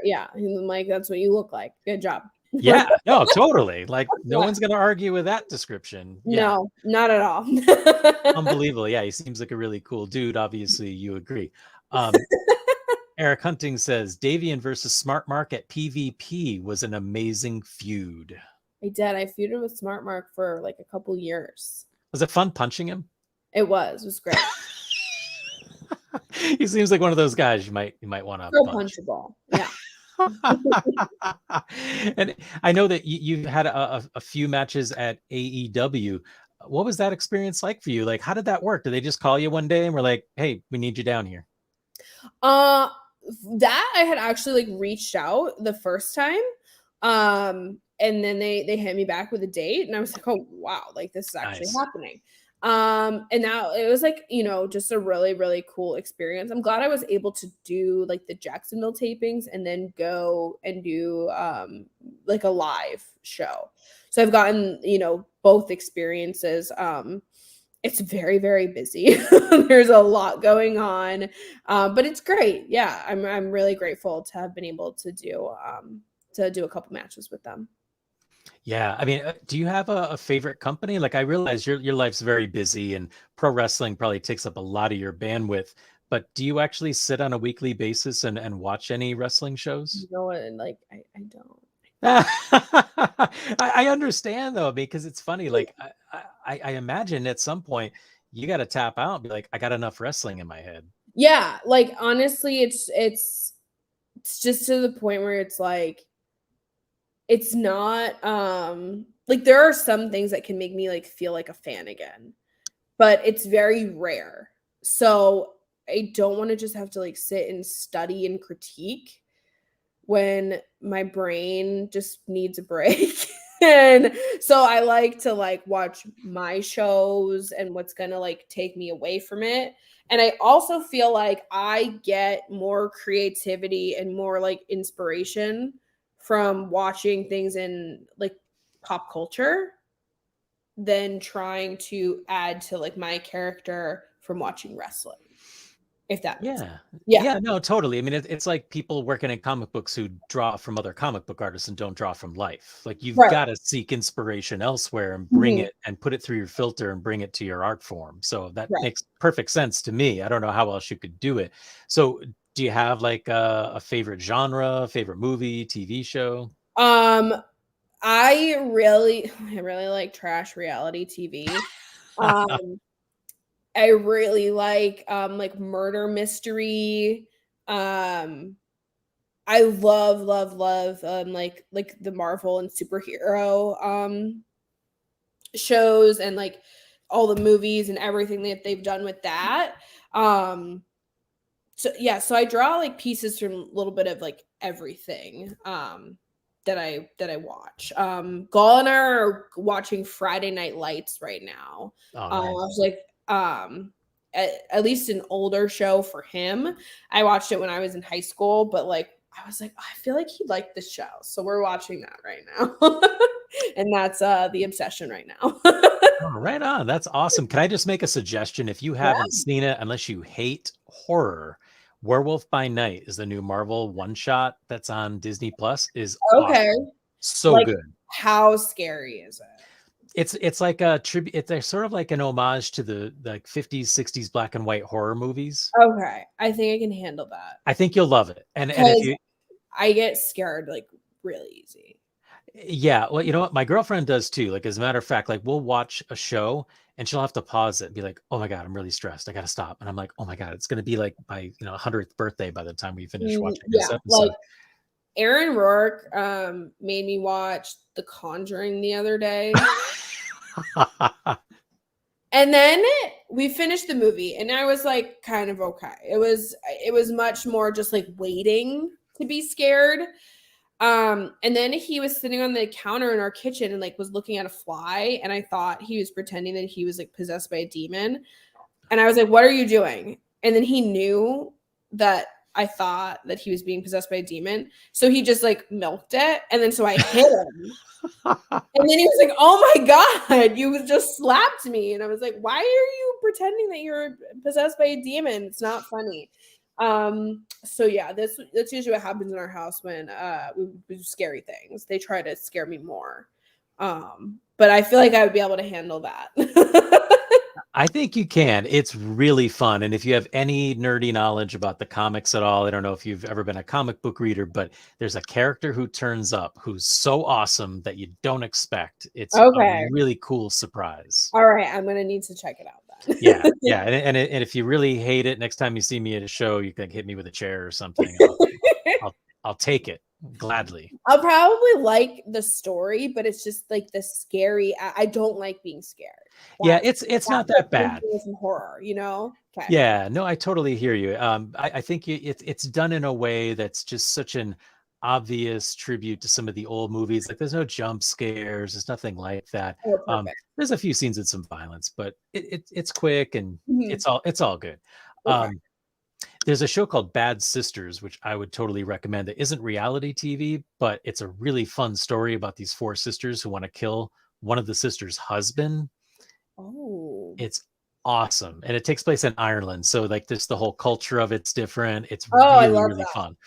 Yeah. And I'm like, that's what you look like. Good job. Yeah, no, totally. Like no Yeah. one's gonna argue with that description. Yeah. No, not at all. Unbelievable. Yeah, he seems like a really cool dude. Obviously, you agree. Um, Eric Hunting says Davian versus Smart Mark at PvP was an amazing feud. I did. I feuded with Smart Mark for like a couple years. Was it fun punching him? It was great. He seems like one of those guys you might want to So punch. punchable. Yeah. And I know that you've had a few matches at AEW. What was that experience like for you? Like, how did that work? Did they just call you one day and were like, "Hey, we need you down here"? Uh that I had actually like reached out the first time. And then they hit me back with a date and I was like, "Oh, wow, like this is actually Nice. happening." And now it was like, just a really really cool experience. I'm glad I was able to do like the Jacksonville tapings and then go and do like a live show. So I've gotten, both experiences. It's very very busy. There's a lot going on, but it's great. Yeah, I'm really grateful to have been able to do a couple matches with them. Yeah, I mean, do you have a favorite company? Like, I realize your life's very busy, and pro wrestling probably takes up a lot of your bandwidth. But do you actually sit on a weekly basis and watch any wrestling shows? And like I don't. I understand though, because it's funny. Like, I imagine at some point you got to tap out and be like, I got enough wrestling in my head. Yeah, like honestly, it's just to the point where it's like it's not like there are some things that can make me like feel like a fan again, but it's very rare. So I don't want to just have to like sit and study and critique when my brain just needs a break. And so I like to like watch my shows and what's going to like take me away from it. And I also feel like I get more creativity and more like inspiration from watching things in like pop culture than trying to add to like my character from watching wrestling. If that makes sense. Yeah. Yeah. Yeah, no, totally. I mean, it's like people working in comic books who draw from other comic book artists and don't draw from life. Like you've Right. got to seek inspiration elsewhere and bring Mhm. it and put it through your filter and bring it to your art form. So that Right. makes perfect sense to me. I don't know how else you could do it. So do you have like a favorite genre, favorite movie, TV show? Um, I really like trash reality TV. Um, I really like murder mystery. Um, I love like the Marvel and superhero shows and like all the movies and everything that they've done with that. Um, so yeah, so I draw like pieces from a little bit of like everything that I watch. Gaul and I are watching Friday Night Lights right now. Oh, I was nice. like at least an older show for him. I watched it when I was in high school, but like I was like, I feel like he'd like this show. So we're watching that right now. And that's the obsession right now. Oh, right on. That's awesome. Can I just make a suggestion? If you haven't seen it, unless you hate horror, Werewolf by Night is the new Marvel one shot that's on Disney Plus is Okay. awesome. So Like good. how scary is it? It's like a tribute. It's sort of like an homage to the like 50s, 60s black and white horror movies. Okay, I think I can handle that I think you'll love it. And if because you I get scared like really easy. Yeah, well, you know what? My girlfriend does too. Like, as a matter of fact, like we'll watch a show and she'll have to pause it and be like, "Oh my God, I'm really stressed. I gotta stop." And I'm like, "Oh my God, it's gonna be like my, 100th birthday by the time we finish watching this Yeah, like episode." Aaron Rourke made me watch The Conjuring the other day. And then we finished the movie and I was like kind of okay. It was much more just like waiting to be scared. And then he was sitting on the counter in our kitchen and like was looking at a fly and I thought he was pretending that he was like possessed by a demon. And I was like, "What are you doing?" And then he knew that I thought that he was being possessed by a demon. So he just like milked it. And then so I hit him. And then he was like, "Oh my God, you just slapped me." And I was like, "Why are you pretending that you're possessed by a demon? It's not funny." So yeah, that's usually what happens in our house when we do scary things. They try to scare me more. But I feel like I would be able to handle that. I think you can. It's really fun. And if you have any nerdy knowledge about the comics at all, I don't know if you've ever been a comic book reader, but there's a character who turns up who's so awesome that you don't expect. It's a Okay. really cool surprise. All right, I'm gonna need to check it out Yeah, then. yeah. And if you really hate it, next time you see me at a show, you can hit me with a chair or something. I'll I'll take it gladly. I'll probably like the story, but it's just like the scary. I don't like being scared. Yeah, That's it's not that's what that brings bad. me some horror, you know? Okay. Yeah, no, I totally hear you. I think it's done in a way that's just such an obvious tribute to some of the old movies. Like, there's no jump scares, there's nothing like that. Oh, perfect. There's a few scenes with some violence, but it's quick and Mhm. it's all good. Okay. Um, there's a show called Bad Sisters, which I would totally recommend. It isn't reality TV, but it's a really fun story about these four sisters who want to kill one of the sisters' husband. Oh. It's awesome, and it takes place in Ireland, so, like, this the whole culture of it's different. It's Oh, I really, love really that. fun.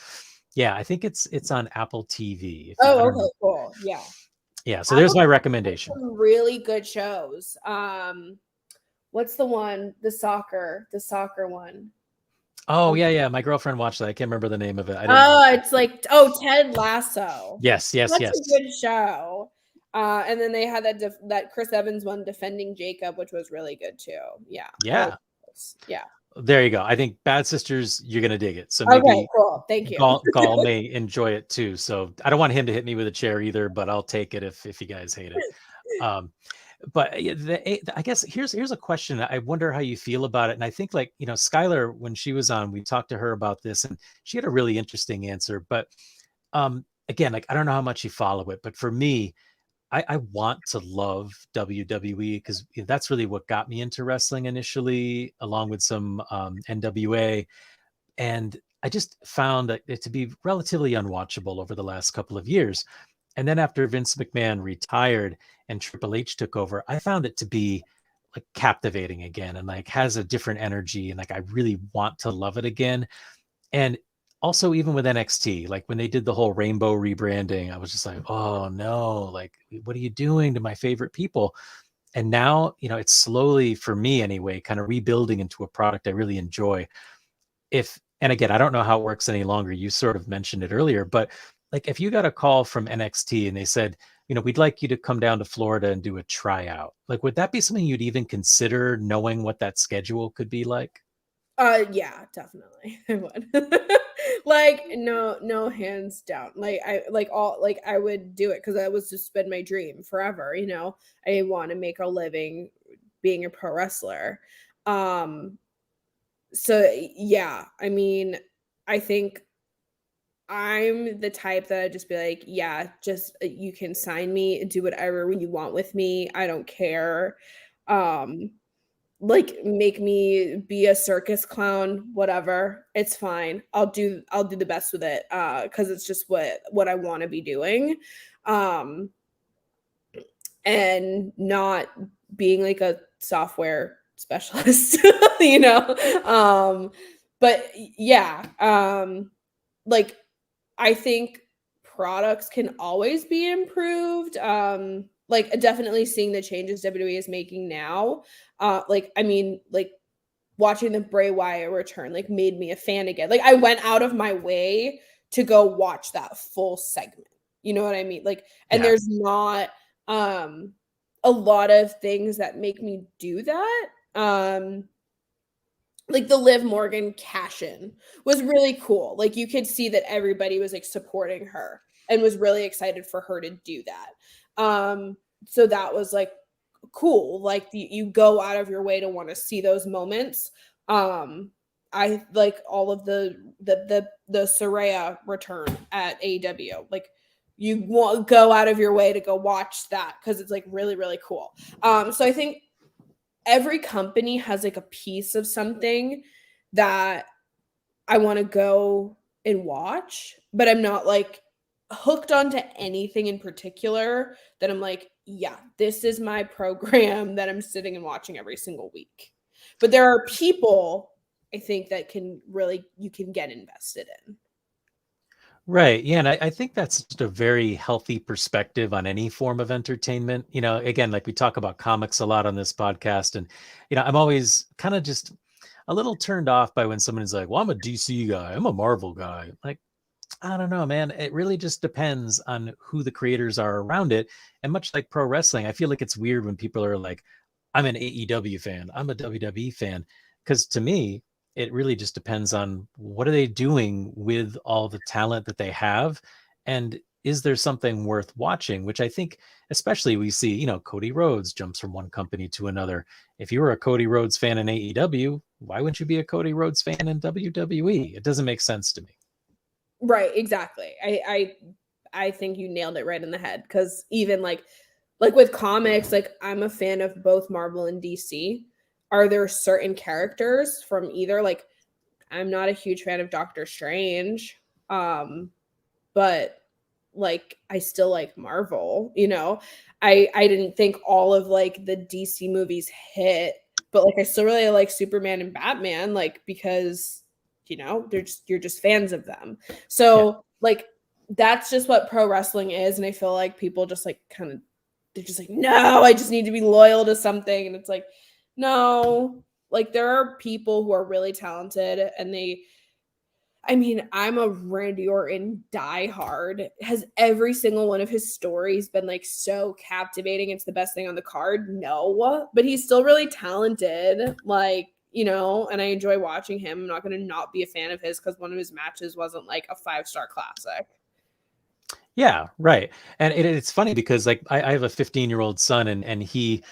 Yeah, I think it's on Apple TV. If you I Oh, don't know. okay, cool. Yeah. Yeah, so there's Apple my has recommendation. some really good shows. What's the one? The soccer one. Oh, yeah, yeah, my girlfriend watched that. I can't remember the name of it. I didn't watch Oh, it. it's like Ted Lasso. Yes, yes, That's a yes. good show. And then they had that Chris Evans one, Defending Jacob, which was really good too. Yeah, I like Yeah, those. Yeah. there you go. I think Bad Sisters, you're gonna dig it, so Okay, maybe cool. Thank you. Gall may enjoy it too, so I don't want him to hit me with a chair either, but I'll take it if you guys hate it. Um, but I guess here's a question. I wonder how you feel about it. And I think, like, Skylar, when she was on, we talked to her about this and she had a really interesting answer. But again, like, I don't know how much you follow it, but for me, I want to love WWE because that's really what got me into wrestling initially, along with some NWA. And I just found that it to be relatively unwatchable over the last couple of years. And then after Vince McMahon retired and Triple H took over, I found it to be like captivating again and like has a different energy. And like I really want to love it again. And also, even with NXT, like when they did the whole rainbow rebranding, I was just like, oh no, like what are you doing to my favorite people? And now, it's slowly, for me anyway, kind of rebuilding into a product I really enjoy. If And again, I don't know how it works any longer. You sort of mentioned it earlier, but like if you got a call from NXT and they said, we'd like you to come down to Florida and do a tryout, like would that be something you'd even consider, knowing what that schedule could be like? Yeah, definitely. I would. Like, no, hands down. I would do it because that was just been my dream forever, you know. I want to make a living being a pro wrestler. Um, so yeah, I mean, I think I'm the type that I'd just be like, yeah, just you can sign me, do whatever you want with me. I don't care. Um, like make me be a circus clown, whatever. It's fine. I'll do the best with it cuz it's just what I want to be doing. Um and not being like a software specialist, you know. But yeah, like I think products can always be improved. Like definitely seeing the changes WWE is making now. I mean, like watching the Bray Wyatt return like made me a fan again. Like I went out of my way to go watch that full segment. You know what I mean? Like, and Yeah. there's not a lot of things that make me do that. Like the Liv Morgan cash in was really cool. Like you could see that everybody was like supporting her and was really excited for her to do that. So that was like cool. Like you go out of your way to want to see those moments. Um I like all of the Soraya return at AEW. Like you want go out of your way to go watch that because it's like really really cool. So I think every company has like a piece of something that I want to go and watch, but I'm not like hooked onto anything in particular that I'm like, yeah, this is my program that I'm sitting and watching every single week. But there are people I think that can really you can get invested in. Right. Yeah. And I think that's just a very healthy perspective on any form of entertainment. Again, like we talk about comics a lot on this podcast. And, I'm always kind of just a little turned off by when someone is like, well, I'm a DC guy, I'm a Marvel guy. Like, I don't know, man. It really just depends on who the creators are around it. And much like pro wrestling, I feel like it's weird when people are like, I'm an AEW fan, I'm a WWE fan. Because to me, it really just depends on what are they doing with all the talent that they have. And is there something worth watching? Which I think, especially we see, Cody Rhodes jumps from one company to another. If you were a Cody Rhodes fan in AEW, why wouldn't you be a Cody Rhodes fan in WWE? It doesn't make sense to me. Right, exactly. I think you nailed it right in the head because even like with comics, like I'm a fan of both Marvel and DC. Are there certain characters from either? Like I'm not a huge fan of Doctor Strange, but like I still like Marvel. I didn't think all of like the DC movies hit, but like I still really like Superman and Batman, like because you're just fans of them. Yeah. So like that's just what pro wrestling is, and I feel like people just like kind of they're just like, no, I just need to be loyal to something, and it's like, no, like there are people who are really talented, and I mean, I'm a Randy Orton diehard. Has every single one of his stories been like so captivating? It's the best thing on the card? No, but he's still really talented. Like, and I enjoy watching him. I'm not going to not be a fan of his because one of his matches wasn't like a 5-star classic. Yeah, right. And it's funny because like I have a 15-year-old son and he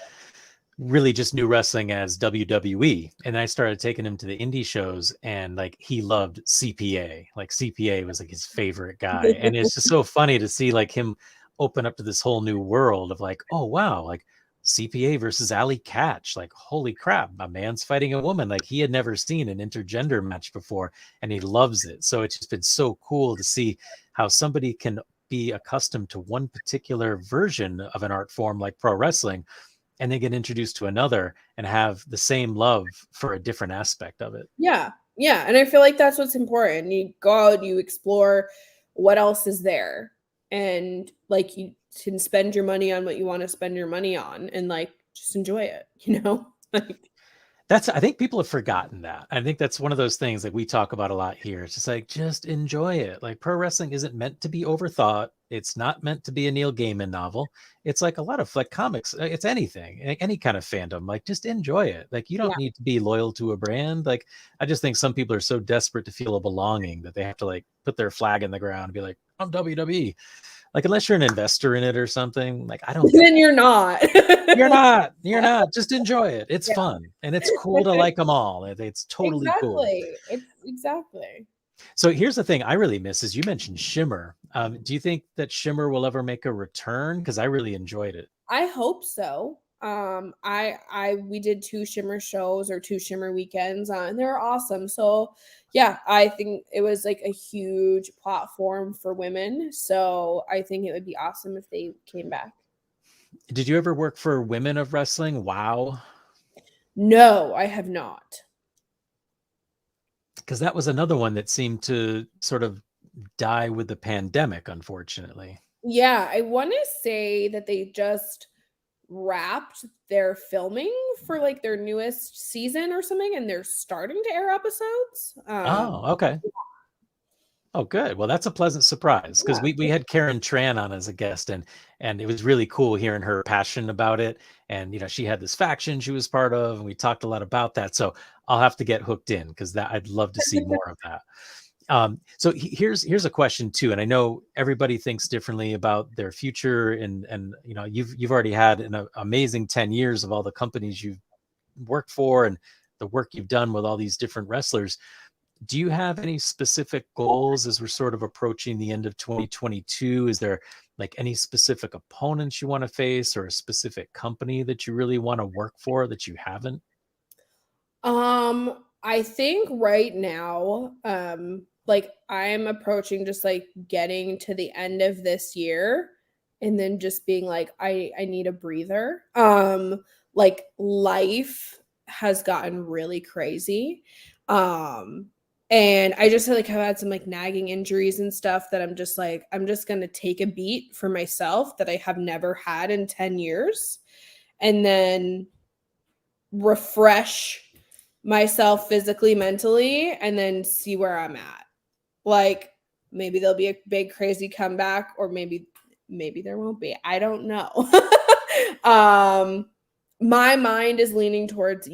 really just knew wrestling as WWE. And I started taking him to the indie shows and like he loved CPA. Like CPA was like his favorite guy. And it's just so funny to see like him open up to this whole new world of like, oh wow, like CPA versus Alley Catch. Like, holy crap, a man's fighting a woman. Like he had never seen an intergender match before and he loves it. So it's just been so cool to see how somebody can be accustomed to one particular version of an art form like pro wrestling and then get introduced to another and have the same love for a different aspect of it. Yeah. Yeah. And I feel like that's what's important. You go out, you explore what else is there. And like you can spend your money on what you want to spend your money on and like just enjoy it, Like I think people have forgotten that. I think that's one of those things that we talk about a lot here. It's just like, just enjoy it. Like pro wrestling isn't meant to be overthought. It's not meant to be a Neil Gaiman novel. It's like a lot of like comics. It's anything, any kind of fandom. Like just enjoy it. Like you yeah. don't need to be loyal to a brand. Like I just think some people are so desperate to feel a belonging that they have to like put their flag in the ground and be like, I'm WWE. Like unless you're an investor in it or something, like I don't get Then you're not. you're not. You're not. Just enjoy it. It's Yeah. fun. And it's cool to like them all. It's totally cool. Exactly. It's exactly. So here's the thing I really miss is you mentioned Shimmer. Do you think that Shimmer will ever make a return? Because I really enjoyed it. I hope so. I we did 2 Shimmer shows or 2 Shimmer weekends, and they're awesome. So yeah, I think it was like a huge platform for women. So I think it would be awesome if they came back. Did you ever work for Women of Wrestling? Wow. No, I have not. Because that was another one that seemed to sort of die with the pandemic, unfortunately. Yeah, I want to say that they just wrapped their filming for like their newest season or something, and they're starting to air episodes. Oh, okay. Oh, good. Well, that's a pleasant surprise because Yeah. we had Karen Tran on as a guest, and it was really cool hearing her passion about it. And she had this faction she was part of, and we talked a lot about that. So I'll have to get hooked in because that I'd love to see more of that. So here's a question too, and I know everybody thinks differently about their future, and you've already had an amazing 10 years of all the companies you've worked for and the work you've done with all these different wrestlers. Do you have any specific goals as we're sort of approaching the end of 2022? Is there like any specific opponents you want to face or a specific company that you really want to work for that you haven't? I think right now, like I'm approaching just like getting to the end of this year and then just being like, I need a breather. Like life has gotten really crazy. Um, and I just feel like I've had some like nagging injuries and stuff that I'm just like, I'm just gonna take a beat for myself that I have never had in 10 years and then refresh myself physically, mentally, and then see where I'm at. Like maybe there'll be a big crazy comeback or maybe there won't be. I don't know. My mind is leaning towards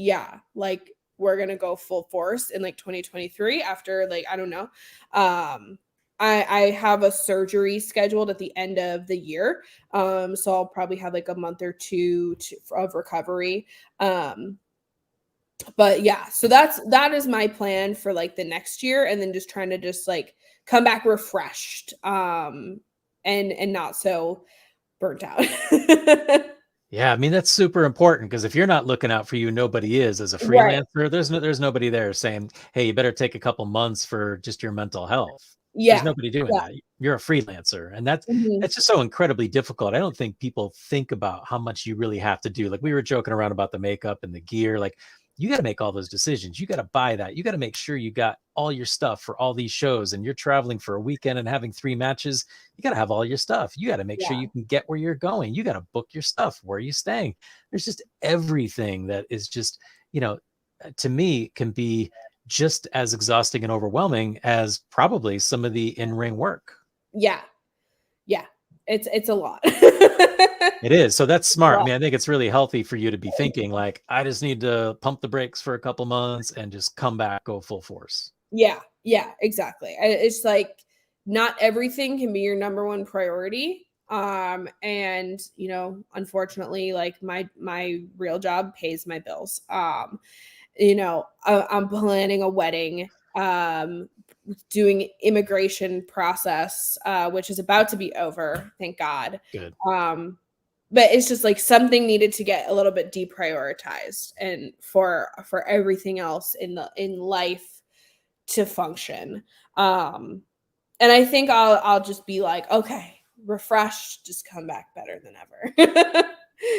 like we're going to go full force in like 2023 after like I don't know. I have a surgery scheduled at the end of the year. So I'll probably have like a month or two of recovery. But yeah, so that is my plan for like the next year and then just trying to just like come back refreshed and not so burnt out. Yeah, I mean that's super important because if you're not looking out for you, nobody is. As a Right. freelancer, there's nobody there saying, "Hey, you better take a couple months for just your mental health." There's Yeah. nobody doing Yeah. that. You're a freelancer, and that's Mhm. that's just so incredibly difficult. I don't think people think about how much you really have to do. Like we were joking around about the makeup and the gear. Like you got to make all those decisions. You got to buy that. You got to make sure you got all your stuff for all these shows, and you're traveling for a weekend and having 3 matches. You got to have all your stuff. You got to make sure Yeah. you can get where you're going. You got to book your stuff. Where are you staying? There's just everything that is just, to me can be just as exhausting and overwhelming as probably some of the in-ring work. Yeah. Yeah. It's a lot. It is. So that's smart. I Well, mean, I think it's really healthy for you to be thinking like, I just need to pump the brakes for a couple months and just come back, go full force. yeah. Yeah, exactly. It's like not everything can be your number one priority. And unfortunately like my real job pays my bills. I'm planning a wedding, doing immigration process, which is about to be over, thank God. Good. But it's just like something needed to get a little bit deprioritized and for everything else in life to function. And I think I'll just be like, okay, refreshed, just come back better than ever.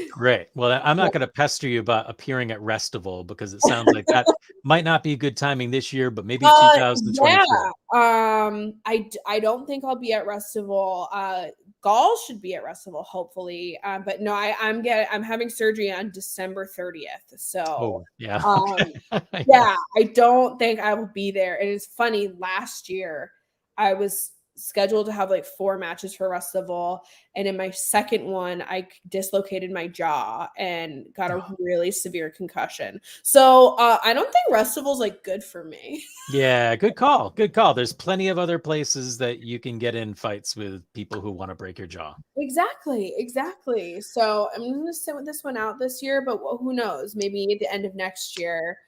Great. Well, I'm not going to pester you about appearing at Restival because it sounds like that might not be good timing this year, but maybe Yeah. 2023. I don't think I'll be at Restival. Gall should be at Restival, hopefully. But no, I'm having surgery on December 30th. So, Oh, yeah. um, Okay. Yeah. yeah, I don't think I will be there. And it's funny, last year I was scheduled to have like 4 matches for Restival, and in my second one, I dislocated my jaw and got a really severe concussion. So I don't think Restival's like good for me. Yeah, good call. Good call. There's plenty of other places that you can get in fights with people who want to break your jaw. Exactly, exactly. So I'm gonna sit with this one out this year, but who knows? Maybe at the end of next year,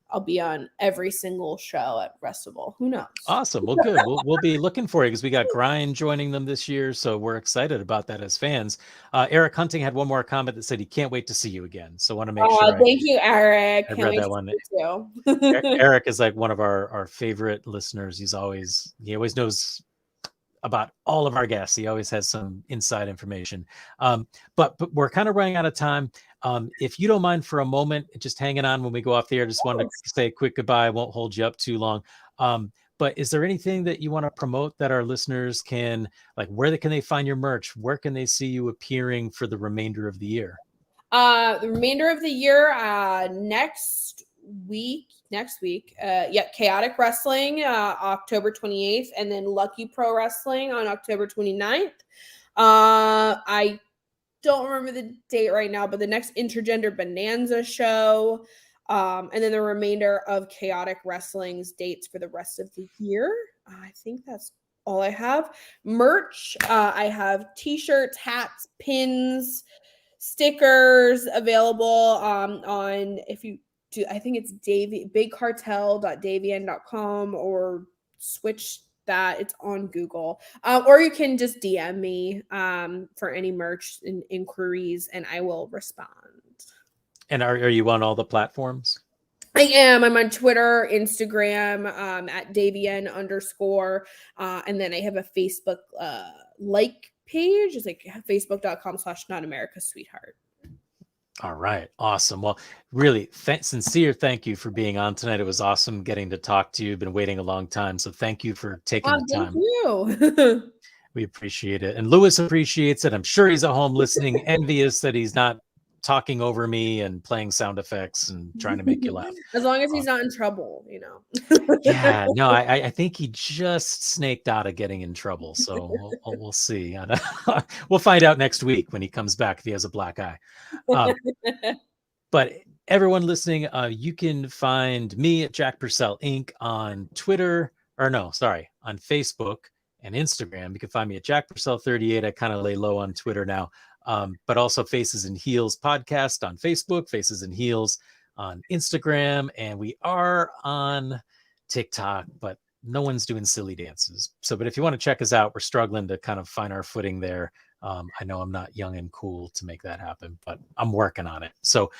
I'll be on every single show at Festival. Who knows? Awesome. Well, good. We'll be looking for you because we got Grind joining them this year, so we're excited about that as fans. Eric Hunting had one more comment that said he can't wait to see you again. So I want to make sure Thank you, Eric. I Can't read wait that to one. see you too. Eric is like one of our favorite listeners. He always knows about all of our guests. He always has some inside information. But we're kind of running out of time. If you don't mind for a moment, just hanging on when we go off the air, just wanted to say a quick goodbye. I won't hold you up too long. But is there anything that you want to promote that our listeners can like? Where can they find your merch? Where can they see you appearing for the remainder of the year? The remainder of the year, next next week. Chaotic Wrestling, October 28th, and then Lucky Pro Wrestling on October 29th. I don't remember the date right now, but the next Intergender Bonanza show, and then the remainder of Chaotic Wrestling's dates for the rest of the year. I think that's all I have. Merch, I have t-shirts, hats, pins, stickers available on, if you do, I think it's bigcartel.davienne.com, or switch that, it's on Google, or you can just DM me for any merch inquiries, and I will respond. And are you on all the platforms? I am. I'm on Twitter, Instagram, at Davienne _, and then I have a Facebook like page. It's like facebook.com/notamericasweetheart. All right. Awesome. Well, really sincere thank you for being on tonight. It was awesome getting to talk to you. Been waiting a long time. So thank you for taking the time. Thank you. We appreciate it. And Lewis appreciates it. I'm sure he's at home listening, envious that he's not talking over me and playing sound effects and trying to make you laugh. As long as he's not in trouble, you know. Yeah, no, I think he just snaked out of getting in trouble. So we'll see. We'll find out next week when he comes back if he has a black eye. But everyone listening, you can find me at Jack Purcell Inc. on Twitter, on Facebook and Instagram. You can find me at Jack Purcell 38. I kind of lay low on Twitter now. But also Faces and Heels podcast on Facebook, Faces and Heels on Instagram, and we are on TikTok, but no one's doing silly dances. But if you want to check us out, we're struggling to kind of find our footing there. I know I'm not young and cool to make that happen, but I'm working on it. So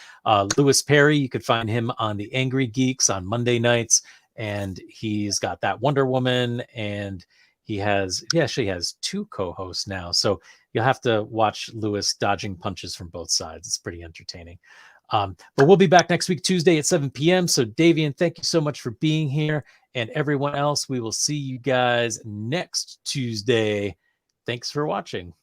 Lewis Perry, you could find him on the Angry Geeks on Monday nights, and he's got that Wonder Woman, and he actually has 2 co-hosts now. So you'll have to watch Lewis dodging punches from both sides. It's pretty entertaining. But we'll be back next week, Tuesday at 7 p.m. So Davienne, thank you so much for being here. And everyone else, we will see you guys next Tuesday. Thanks for watching.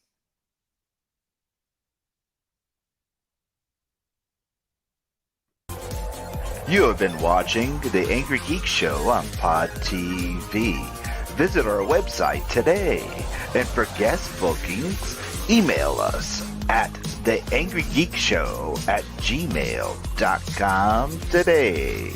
You have been watching The Angry Geek Show on Pod TV. Visit our website today. And for guest bookings, email us at theangrygeekshow@gmail.com today.